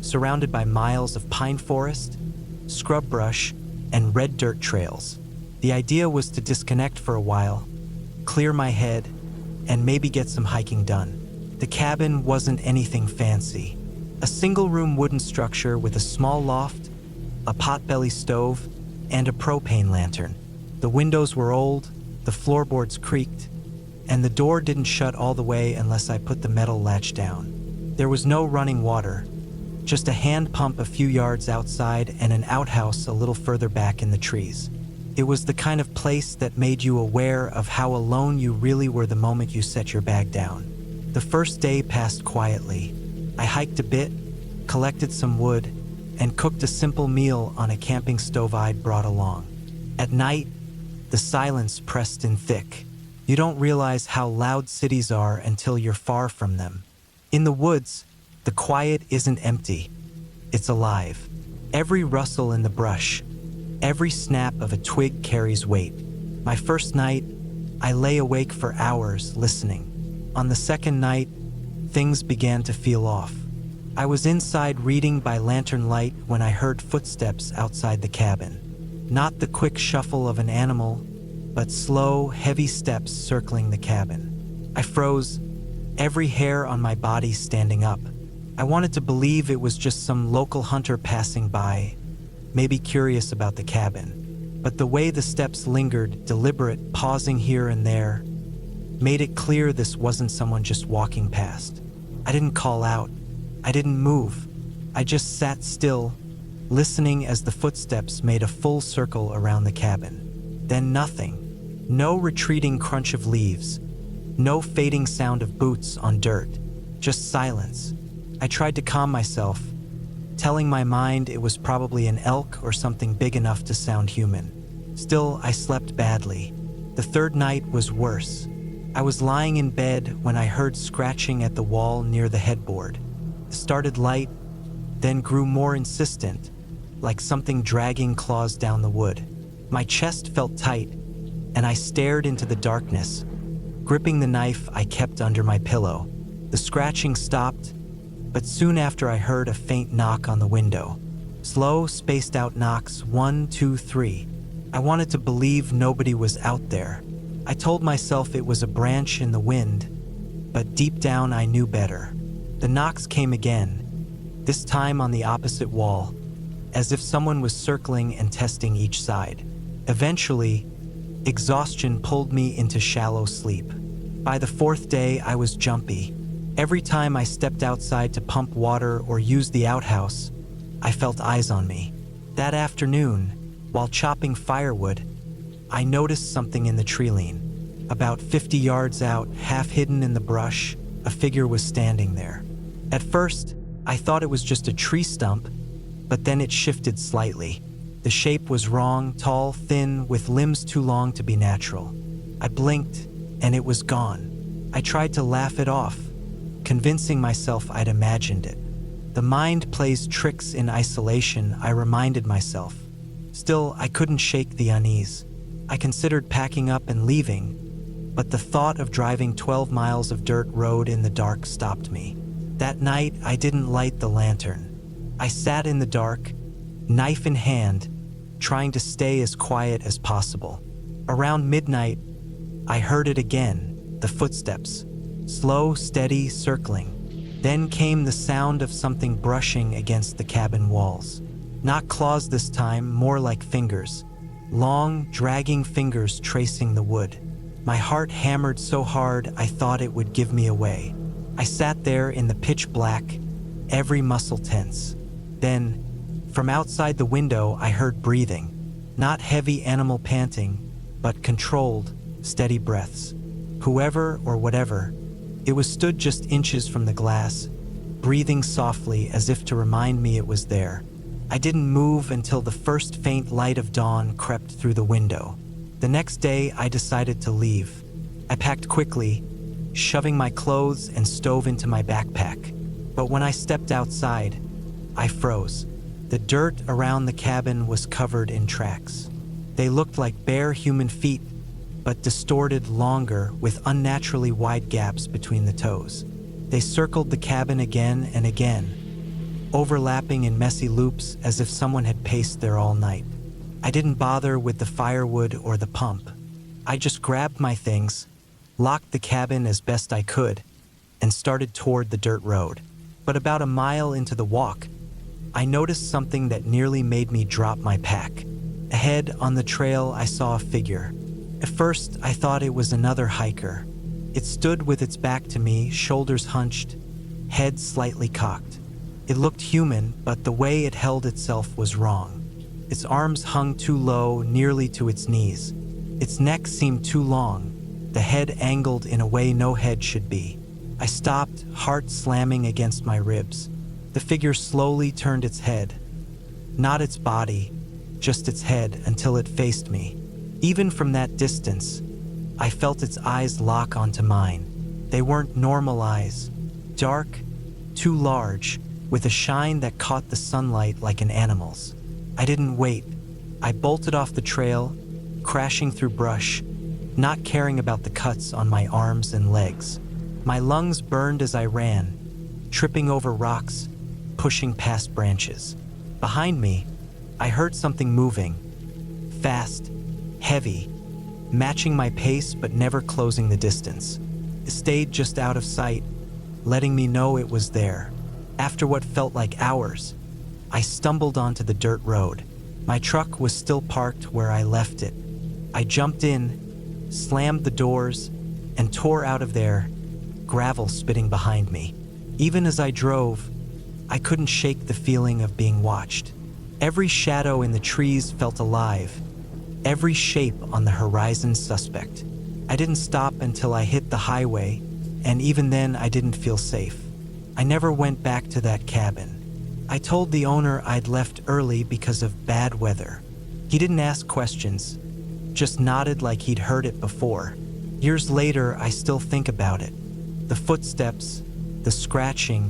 Speaker 1: surrounded by miles of pine forest, scrub brush, and red dirt trails. The idea was to disconnect for a while, clear my head, and maybe get some hiking done. The cabin wasn't anything fancy. A single-room wooden structure with a small loft, a potbelly stove, and a propane lantern. The windows were old, the floorboards creaked, and the door didn't shut all the way unless I put the metal latch down. There was no running water, just a hand pump a few yards outside and an outhouse a little further back in the trees. It was the kind of place that made you aware of how alone you really were the moment you set your bag down. The first day passed quietly. I hiked a bit, collected some wood, and cooked a simple meal on a camping stove I'd brought along. At night, the silence pressed in thick. You don't realize how loud cities are until you're far from them. In the woods, the quiet isn't empty. It's alive. Every rustle in the brush, every snap of a twig carries weight. My first night, I lay awake for hours listening. On the second night, things began to feel off. I was inside reading by lantern light when I heard footsteps outside the cabin. Not the quick shuffle of an animal, but slow, heavy steps circling the cabin. I froze, every hair on my body standing up. I wanted to believe it was just some local hunter passing by, maybe curious about the cabin. But the way the steps lingered, deliberate, pausing here and there, made it clear this wasn't someone just walking past. I didn't call out. I didn't move. I just sat still, listening as the footsteps made a full circle around the cabin. Then nothing. No retreating crunch of leaves. No fading sound of boots on dirt. Just silence. I tried to calm myself, telling my mind it was probably an elk or something big enough to sound human. Still, I slept badly. The third night was worse. I was lying in bed when I heard scratching at the wall near the headboard. It started light, then grew more insistent, like something dragging claws down the wood. My chest felt tight, and I stared into the darkness, gripping the knife I kept under my pillow. The scratching stopped, but soon after I heard a faint knock on the window. Slow, spaced-out knocks, 1, 2, 3. I wanted to believe nobody was out there. I told myself it was a branch in the wind, but deep down I knew better. The knocks came again, this time on the opposite wall, as if someone was circling and testing each side. Eventually, exhaustion pulled me into shallow sleep. By the fourth day, I was jumpy. Every time I stepped outside to pump water or use the outhouse, I felt eyes on me. That afternoon, while chopping firewood, I noticed something in the treeline. About 50 yards out, half hidden in the brush, a figure was standing there. At first, I thought it was just a tree stump, but then it shifted slightly. The shape was wrong, tall, thin, with limbs too long to be natural. I blinked, and it was gone. I tried to laugh it off, convincing myself I'd imagined it. The mind plays tricks in isolation, I reminded myself. Still, I couldn't shake the unease. I considered packing up and leaving, but the thought of driving 12 miles of dirt road in the dark stopped me. That night, I didn't light the lantern. I sat in the dark, knife in hand, trying to stay as quiet as possible. Around midnight, I heard it again, the footsteps, slow, steady, circling. Then came the sound of something brushing against the cabin walls. Not claws this time, more like fingers. Long, dragging fingers tracing the wood. My heart hammered so hard I thought it would give me away. I sat there in the pitch black, every muscle tense. Then, from outside the window, I heard breathing. Not heavy animal panting, but controlled, steady breaths. Whoever or whatever, it was stood just inches from the glass, breathing softly as if to remind me it was there. I didn't move until the first faint light of dawn crept through the window. The next day, I decided to leave. I packed quickly, shoving my clothes and stove into my backpack. But when I stepped outside, I froze. The dirt around the cabin was covered in tracks. They looked like bare human feet, but distorted, longer, with unnaturally wide gaps between the toes. They circled the cabin again and again, overlapping in messy loops as if someone had paced there all night. I didn't bother with the firewood or the pump. I just grabbed my things, locked the cabin as best I could, and started toward the dirt road. But about a mile into the walk, I noticed something that nearly made me drop my pack. Ahead on the trail, I saw a figure. At first, I thought it was another hiker. It stood with its back to me, shoulders hunched, head slightly cocked. It looked human, but the way it held itself was wrong. Its arms hung too low, nearly to its knees. Its neck seemed too long, the head angled in a way no head should be. I stopped, heart slamming against my ribs. The figure slowly turned its head. Not its body, just its head, until it faced me. Even from that distance, I felt its eyes lock onto mine. They weren't normal eyes. Dark, too large, with a shine that caught the sunlight like an animal's. I didn't wait. I bolted off the trail, crashing through brush, not caring about the cuts on my arms and legs. My lungs burned as I ran, tripping over rocks, pushing past branches. Behind me, I heard something moving. Fast, heavy, matching my pace but never closing the distance. It stayed just out of sight, letting me know it was there. After what felt like hours, I stumbled onto the dirt road. My truck was still parked where I left it. I jumped in, slammed the doors, and tore out of there, gravel spitting behind me. Even as I drove, I couldn't shake the feeling of being watched. Every shadow in the trees felt alive, every shape on the horizon suspect. I didn't stop until I hit the highway, and even then I didn't feel safe. I never went back to that cabin. I told the owner I'd left early because of bad weather. He didn't ask questions, just nodded like he'd heard it before. Years later, I still think about it. The footsteps, the scratching,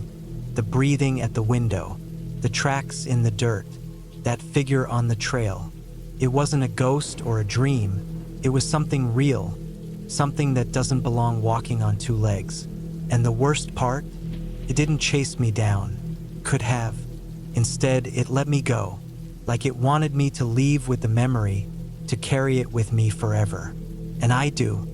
Speaker 1: the breathing at the window, the tracks in the dirt, that figure on the trail. It wasn't a ghost or a dream. It was something real, something that doesn't belong walking on two legs. And the worst part? It didn't chase me down. Could have. Instead, it let me go, like it wanted me to leave with the memory, to carry it with me forever. And I do.